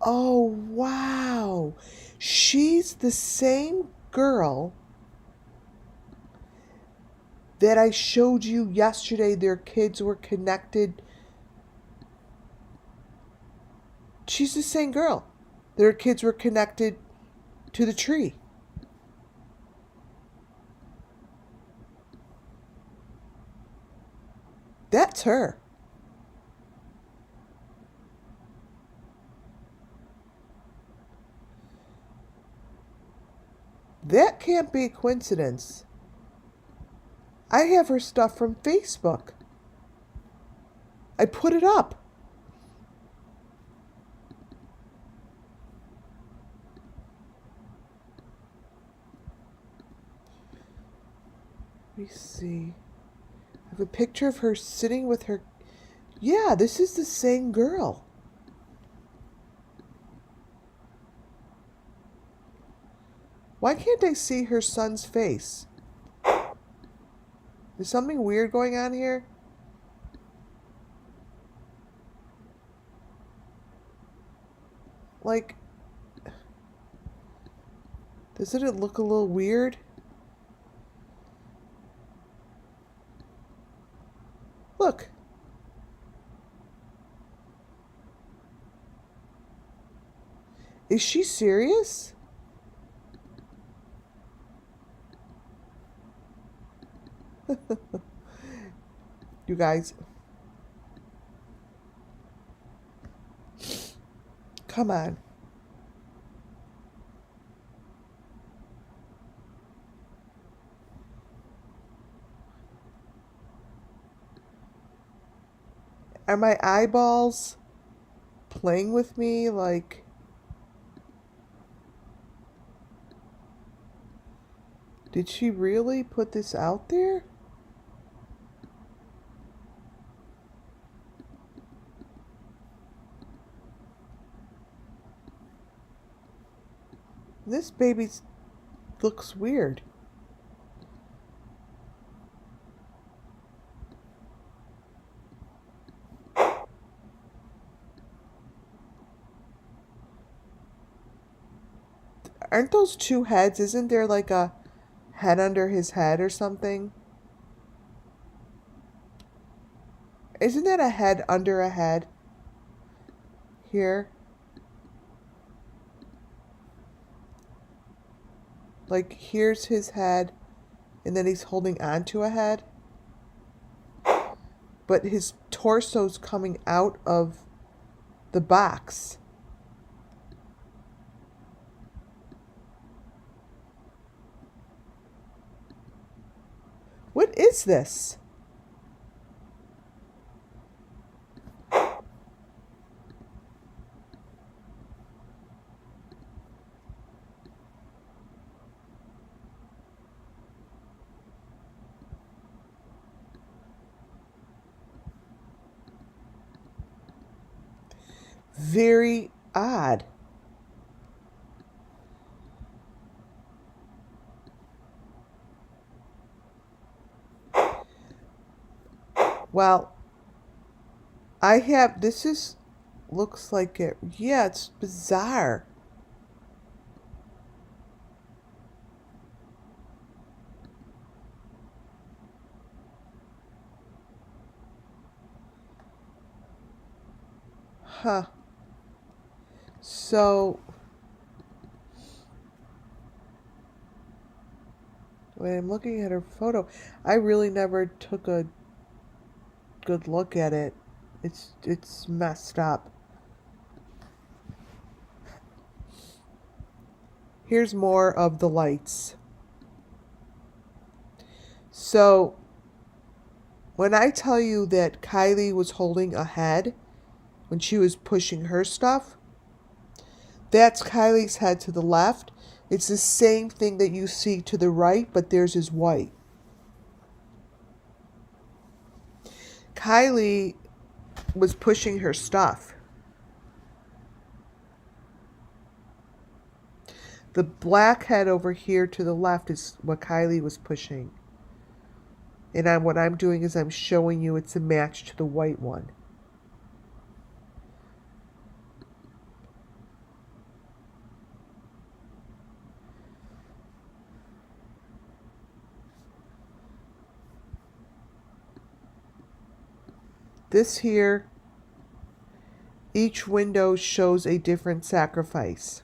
Oh, wow. She's the same girl that I showed you yesterday. Their kids were connected. She's the same girl. Their kids were connected to the tree. That's her. That can't be a coincidence. I have her stuff from Facebook. I put it up. Let me see. I have a picture of her sitting with her. Yeah, this is the same girl. Why can't I see her son's face? Is something weird going on here? Like, doesn't it look a little weird? Look. Is she serious? You guys. Come on. Are my eyeballs playing with me? Like, did she really put this out there? This baby looks weird. Aren't those two heads? Isn't there like a head under his head or something? Isn't that a head under a head? Here. Like, here's his head, and then he's holding onto a head. But his torso's coming out of the box. What is this? Very odd. Well, looks like it. Yeah, it's bizarre. Huh. So, when I'm looking at her photo, I really never took a good look at it. It's messed up. Here's more of the lights. So, when I tell you that Kylie was holding a head when she was pushing her stuff, That's Kylie's head to the left. It's the same thing that you see to the right, but theirs is white. Kylie was pushing her stuff. The black head over here to the left is what Kylie was pushing. And what I'm doing is I'm showing you it's a match to the white one. This here, each window shows a different sacrifice.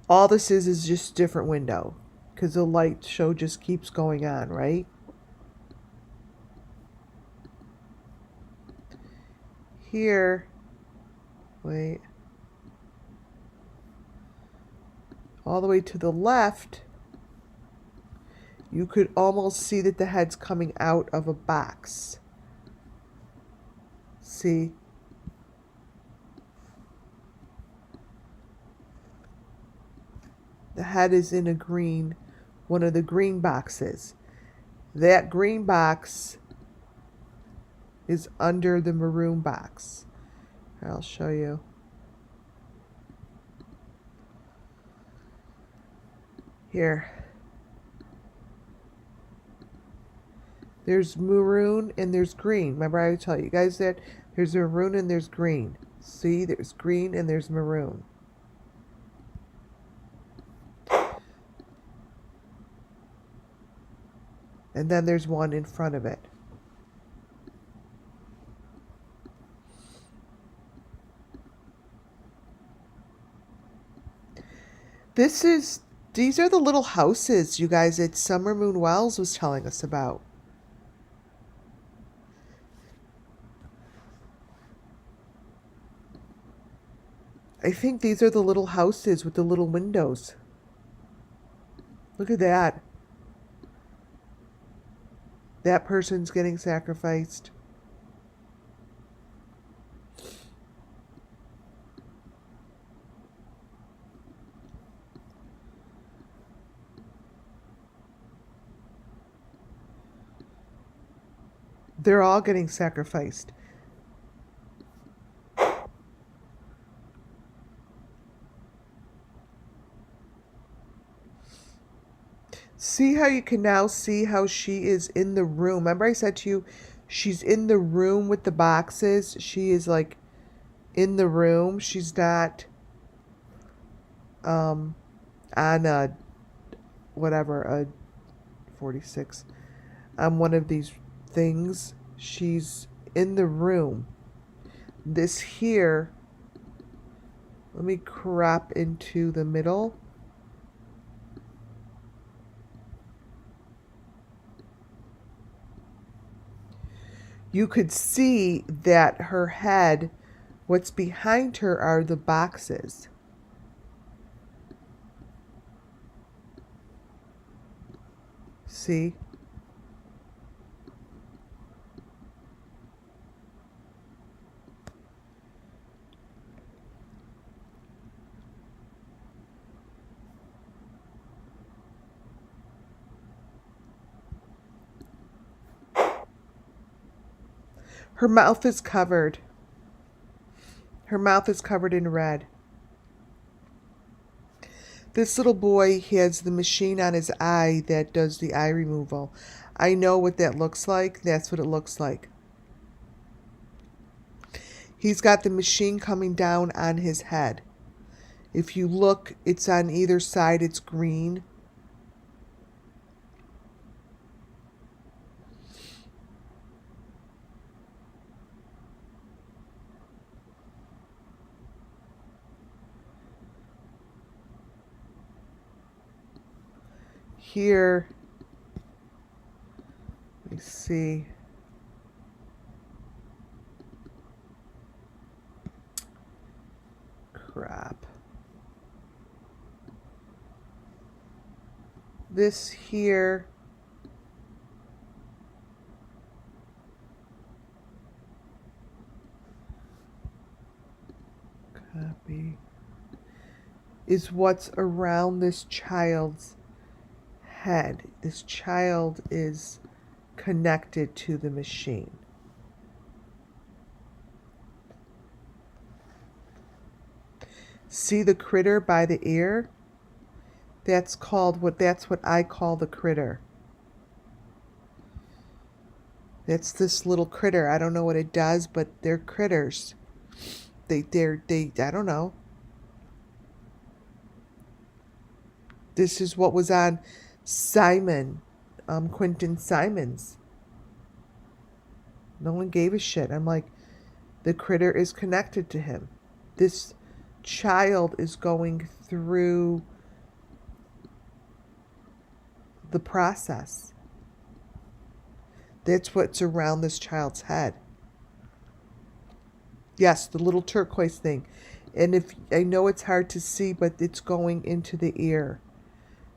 All this is just a different window because the light show just keeps going on, right? Here, wait, all the way to the left, you could almost see that the head's coming out of a box. See? The head is in a green, one of the green boxes. That green box is under the maroon box. I'll show you. Here. There's maroon and there's green. Remember I tell you guys that there's maroon and there's green. See, there's green and there's maroon. And then there's one in front of it. These are the little houses, you guys, that SUMMERWELLS was telling us about. I think these are the little houses with the little windows. Look at that. That person's getting sacrificed. They're all getting sacrificed. See how you can now see how she is in the room. Remember I said to you, she's in the room with the boxes. She is like in the room. She's not on a, whatever, a 46. On one of these things. She's in the room. This here, let me crop into the middle. You could see that her head, what's behind her are the boxes. See? Her mouth is covered. Her mouth is covered in red. This little boy has the machine on his eye that does the eye removal. I know what that looks like. That's what it looks like. He's got the machine coming down on his head. If you look, it's on either side. It's green. Here, let me see. Crap. This here. happy, is what's around this child's head. This child is connected to the machine. See the critter by the ear? That's what I call the critter. That's this little critter. I don't know what it does, but they're critters. They I don't know. This is what was on Simon, Quentin Simon's. No one gave a shit. I'm like, the critter is connected to him. This child is going through the process. That's what's around this child's head. Yes, the little turquoise thing. And if I know it's hard to see, but it's going into the ear.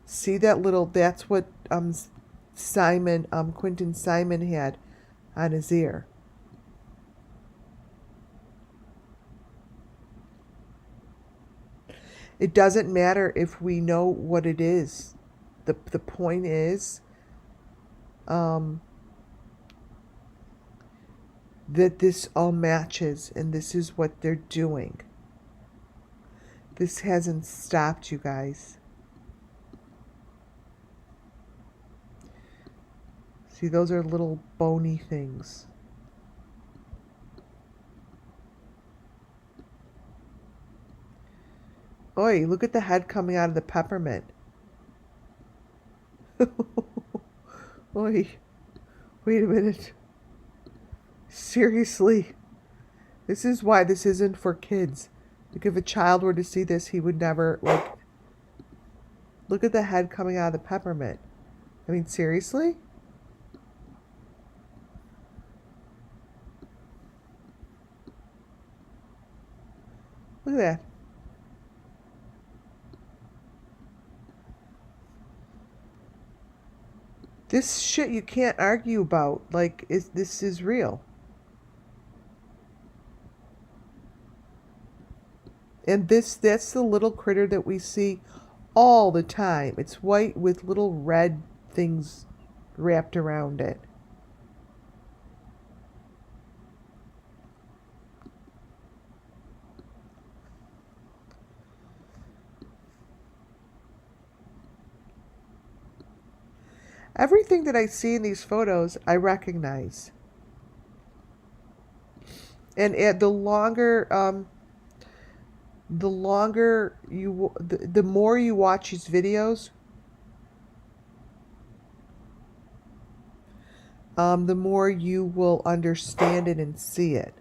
See that little, that's what Quentin Simon had on his ear. It doesn't matter if we know what it is. The point is that this all matches, and this is what they're doing. This hasn't stopped, you guys. See, those are little bony things. Oi, look at the head coming out of the peppermint. Oi, wait a minute. Seriously. This is why this isn't for kids. Like, if a child were to see this, he would never, like... Look at the head coming out of the peppermint. I mean, seriously? Look at that. This shit you can't argue about. Like, this is real. And that's the little critter that we see all the time. It's white with little red things wrapped around it. Everything that I see in these photos, I recognize. And the longer the more you watch these videos, the more you will understand it and see it.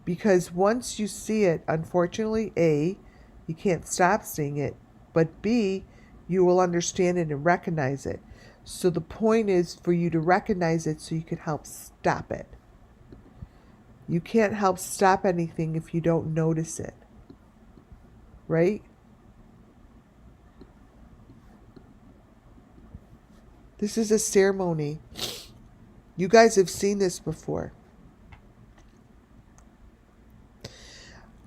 Because once you see it, unfortunately, A, you can't stop seeing it, but B, you will understand it and recognize it. So the point is for you to recognize it so you can help stop it. You can't help stop anything if you don't notice it. Right? This is a ceremony. You guys have seen this before.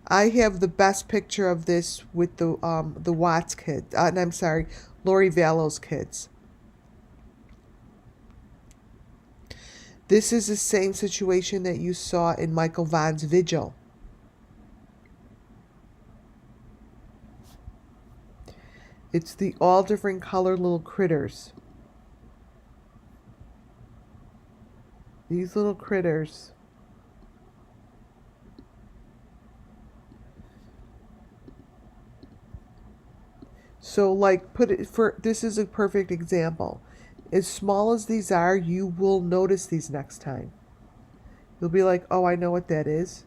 I have the best picture of this with the Watts kids. And I'm sorry, Lori Vallow's kids. This is the same situation that you saw in Michael Vaughn's vigil. It's the all different color little critters. These little critters. So like this is a perfect example. As small as these are, you will notice these next time. You'll be like, oh, I know what that is.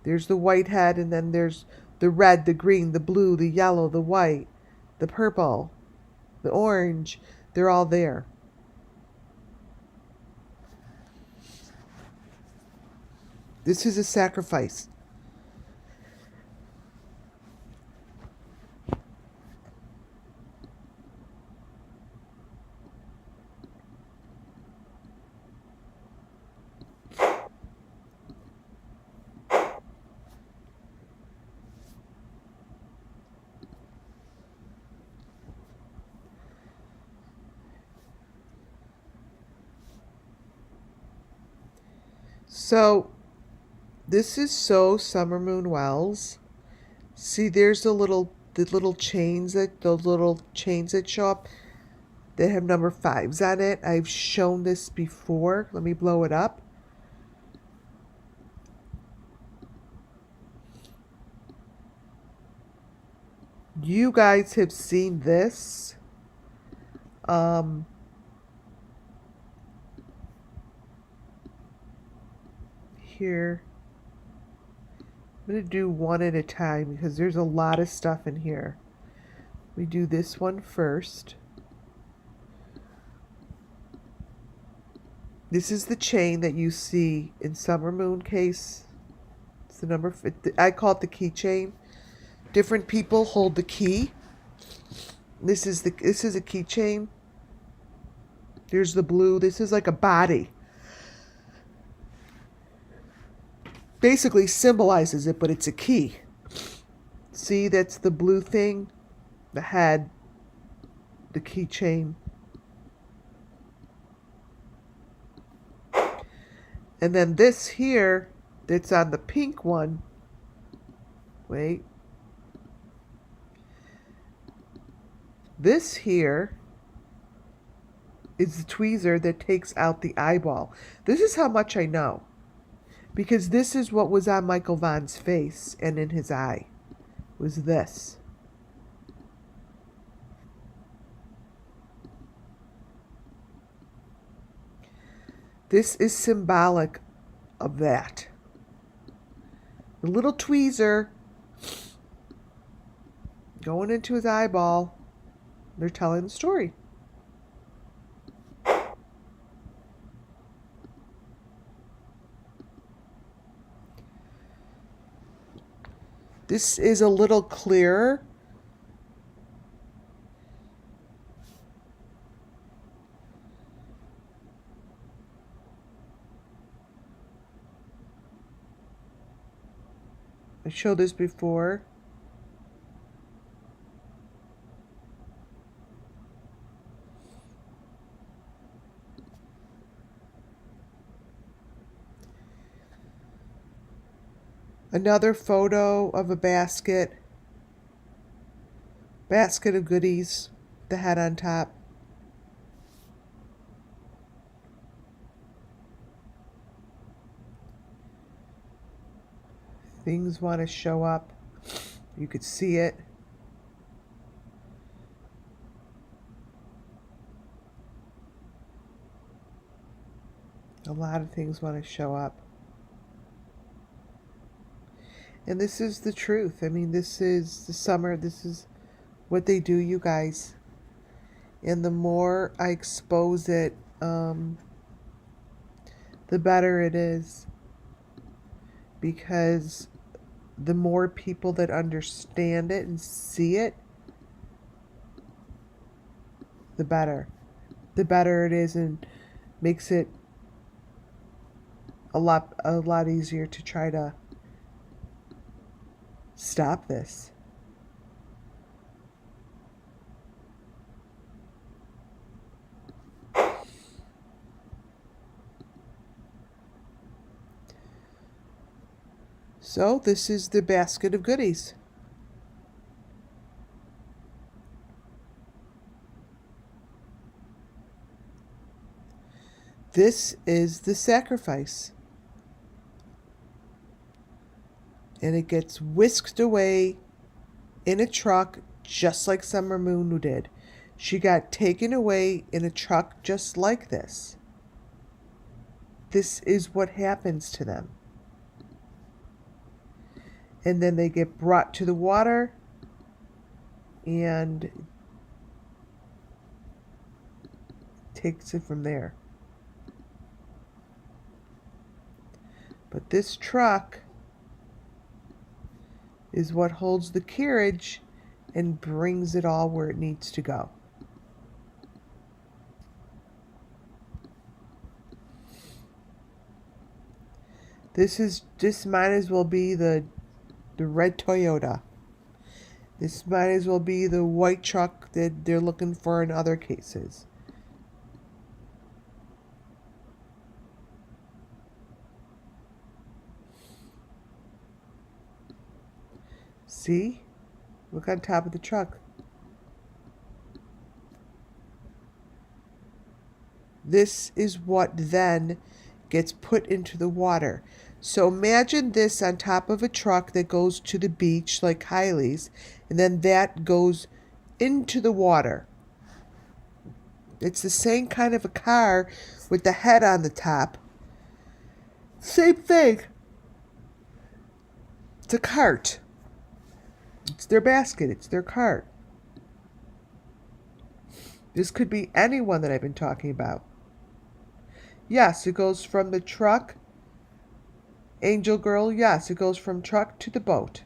There's the white head, and then there's the red, the green, the blue, the yellow, the white, the purple, the orange. They're all there. This is a sacrifice. So this is so SUMMERWELLS. See, there's the little chains that show up that have number 5s on it. I've shown this before. Let me blow it up. You guys have seen this. Here. I'm going to do one at a time because there's a lot of stuff in here. We do this one first. This is the chain that you see in Summer Moon case. It's the number, I call it the key chain. Different people hold the key. This is a keychain. There's the blue. This is like a body. Basically symbolizes it, but it's a key. See, that's the blue thing. The head. The keychain. And then this here, that's on the pink one. Wait. This here is the tweezer that takes out the eyeball. This is how much I know. Because this is what was on Michael Vaughn's face and in his eye. Was this. This is symbolic of that. The little tweezer going into his eyeball. They're telling the story. This is a little clearer. I showed this before. Another photo of a basket of goodies, the head on top. Things want to show up. You could see it. A lot of things want to show up. And this is the truth. I mean, this is the summer. This is what they do, you guys. And the more I expose it, the better it is. Because the more people that understand it and see it, the better. The better it is, and makes it a lot easier to try to stop this. So this is the basket of goodies. This is the sacrifice. And it gets whisked away in a truck just like Summer Moon did. She got taken away in a truck just like this. This is what happens to them. And then they get brought to the water and takes it from there. But this truck is what holds the carriage and brings it all where it needs to go. This might as well be the red Toyota. This might as well be the white truck that they're looking for in other cases. See? Look on top of the truck. This is what then gets put into the water. So imagine this on top of a truck that goes to the beach like Kylie's, and then that goes into the water. It's the same kind of a car with the head on the top. Same thing. It's a cart. It's their basket. It's their cart. This could be anyone that I've been talking about. Yes, it goes from the truck. Angel Girl, yes, it goes from truck to the boat.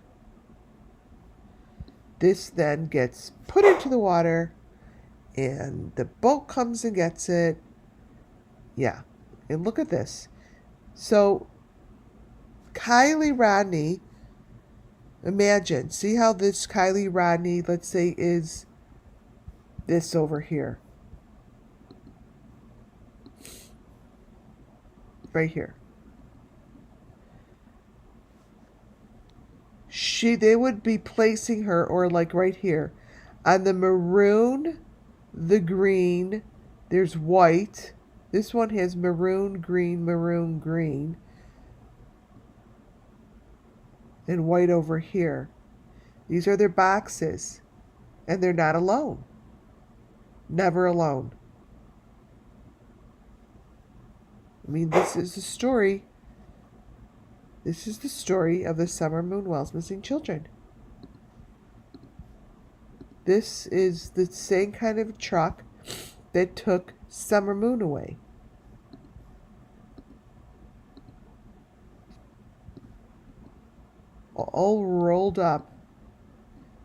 This then gets put into the water, and the boat comes and gets it. Yeah, and look at this. So, KIELYRODNI, imagine, see how this KIELYRODNI, let's say, is this over here. Right here. They would be placing her, or like right here, on the maroon, the green, there's white. This one has maroon, green, and white over here. These are their boxes, and they're not alone. Never alone. I mean, this is the story. This is the story of the SUMMERWELLS missing children. This is the same kind of truck that took Summer Moon away. All rolled up.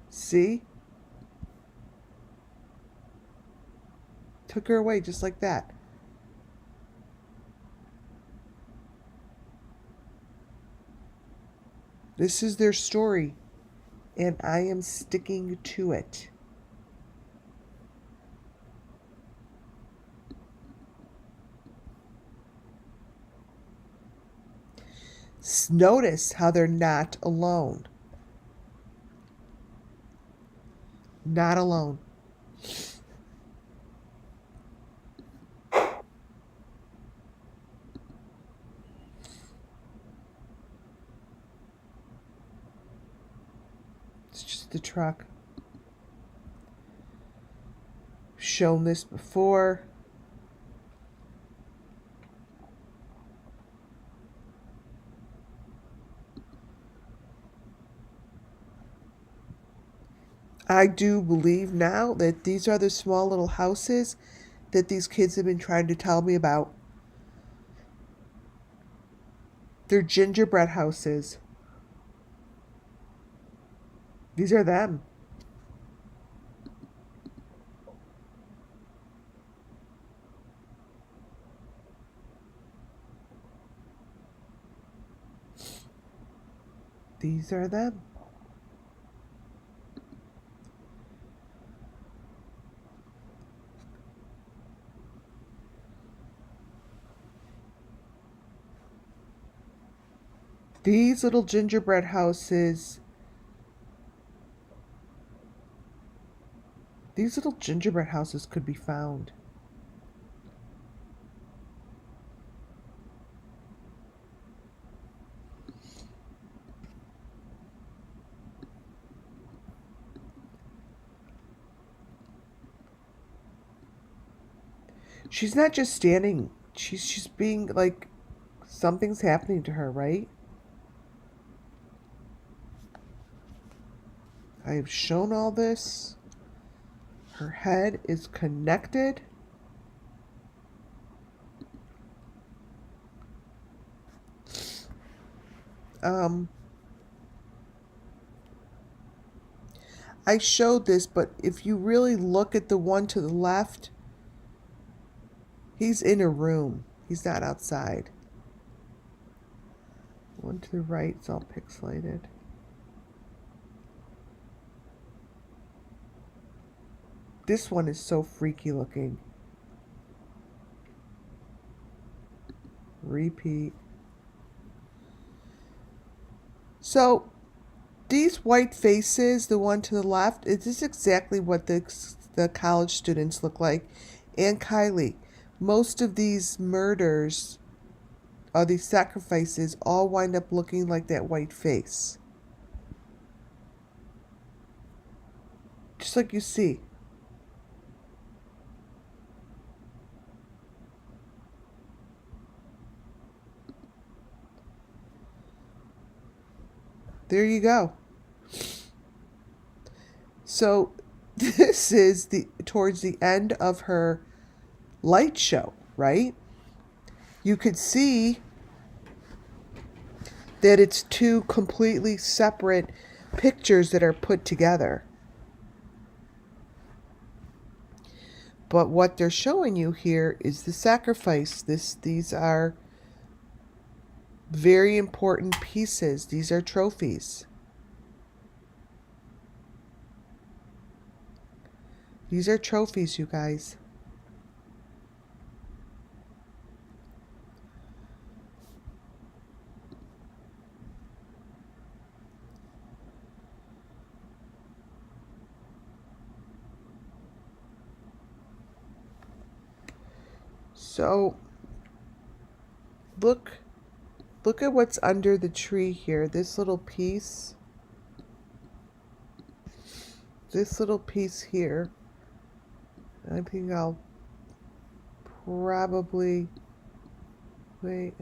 See? Took her away just like that. This is their story, and I am sticking to it. Notice how they're not alone. Not alone. It's just the truck. Shown this before. I do believe now that these are the small little houses that these kids have been trying to tell me about. They're gingerbread houses. These are them. These are them. These little gingerbread houses. These little gingerbread houses could be found. She's not just standing. She's being like, something's happening to her, right? I have shown all this. Her head is connected. I showed this, but if you really look at the one to the left, he's in a room. He's not outside. One to the right, it's all pixelated. This one is so freaky looking. Repeat. So, these white faces, the one to the left, it is exactly what the college students look like. And Kylie, most of these murders or these sacrifices all wind up looking like that white face. Just like you see. There you go. So this is towards the end of her light show, right? You could see that it's two completely separate pictures that are put together. But what they're showing you here is the sacrifice. These are very important pieces. These are trophies. These are trophies, you guys. So look at what's under the tree here. This little piece. This little piece here. I think I'll probably wait.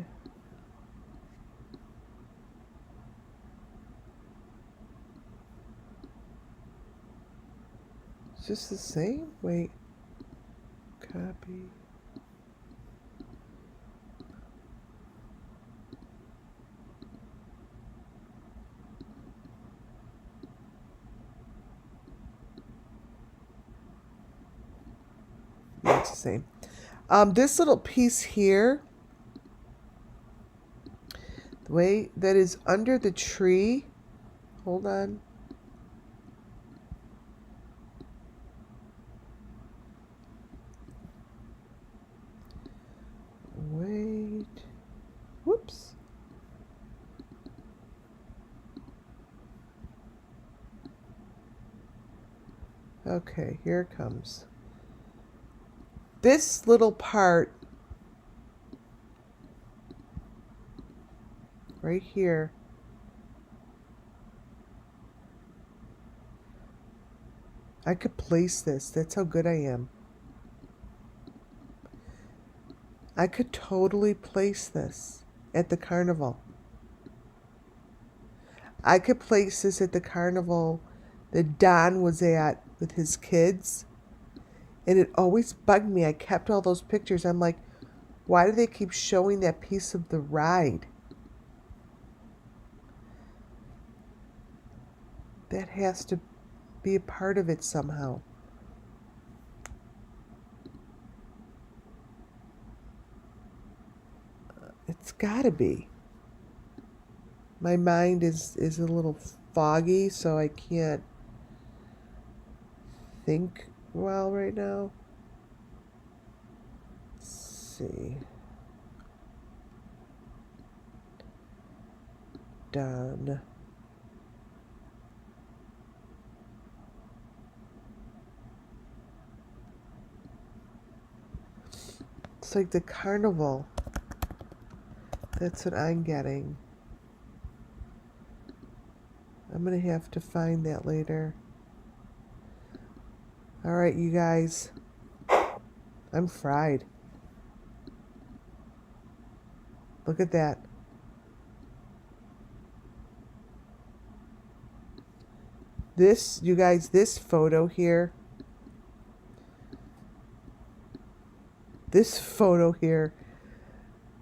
Is this the same? Wait. Copy. Yeah, it's the same. This little piece here, the way that is under the tree. Hold on. Wait. Whoops. Okay, here it comes. This little part right here I could place this. That's how good I am. I could totally place this at the carnival. I could place this at the carnival that Don was at with his kids. And it always bugged me. I kept all those pictures. I'm like, why do they keep showing that piece of the ride? That has to be a part of it somehow. It's gotta be. My mind is a little foggy, so I can't think well right now. Let's see. Done. It's like the carnival. That's what I'm getting. I'm going to have to find that later. All right, you guys. I'm fried. Look at that. This, you guys, this photo here. This photo here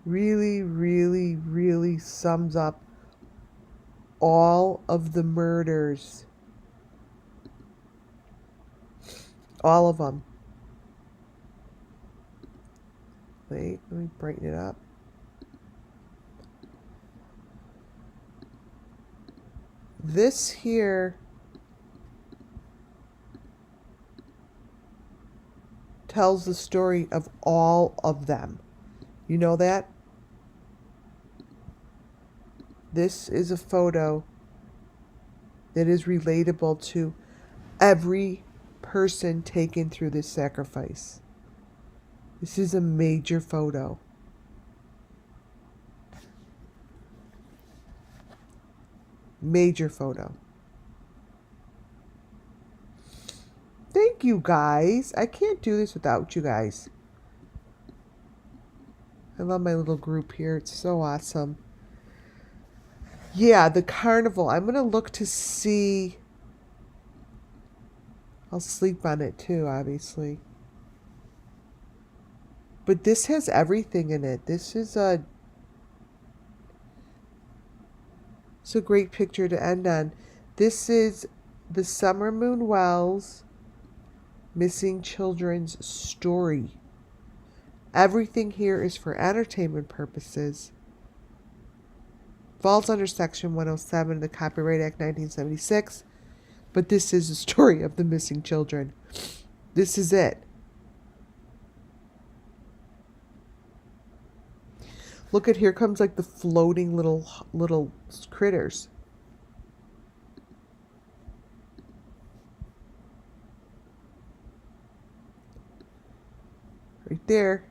really, really, really sums up all of the murders. All of them. Wait, let me brighten it up. This here tells the story of all of them. You know that? This is a photo that is relatable to every person taken through this sacrifice. This is a major photo. Major photo. Thank you guys. I can't do this without you guys. I love my little group here. It's so awesome. Yeah, the carnival. I'm going to look to see. I'll sleep on it too, obviously. But this has everything in it. It's a great picture to end on. This is the SUMMERWELLS Missing Children's story. Everything here is for entertainment purposes. Falls under Section 107 of the Copyright Act 1976. But this is the story of the missing children. This is it. Look at, here comes like the floating little critters. Right there.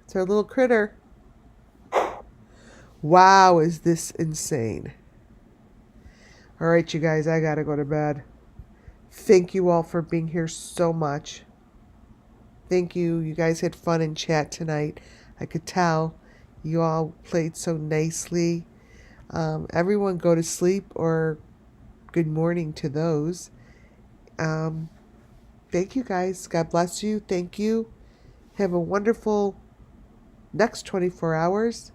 It's our little critter. Wow, is this insane. All right, you guys, I gotta go to bed. Thank you all for being here so much. Thank you. You guys had fun in chat tonight. I could tell. You all played so nicely. Everyone go to sleep, or good morning to those. Thank you guys. God bless you. Thank you. Have a wonderful next 24 hours.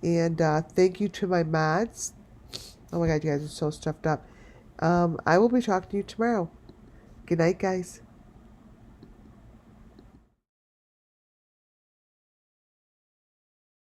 And thank you to my mods. Oh my God, you guys are so stuffed up. I will be talking to you tomorrow. Good night, guys.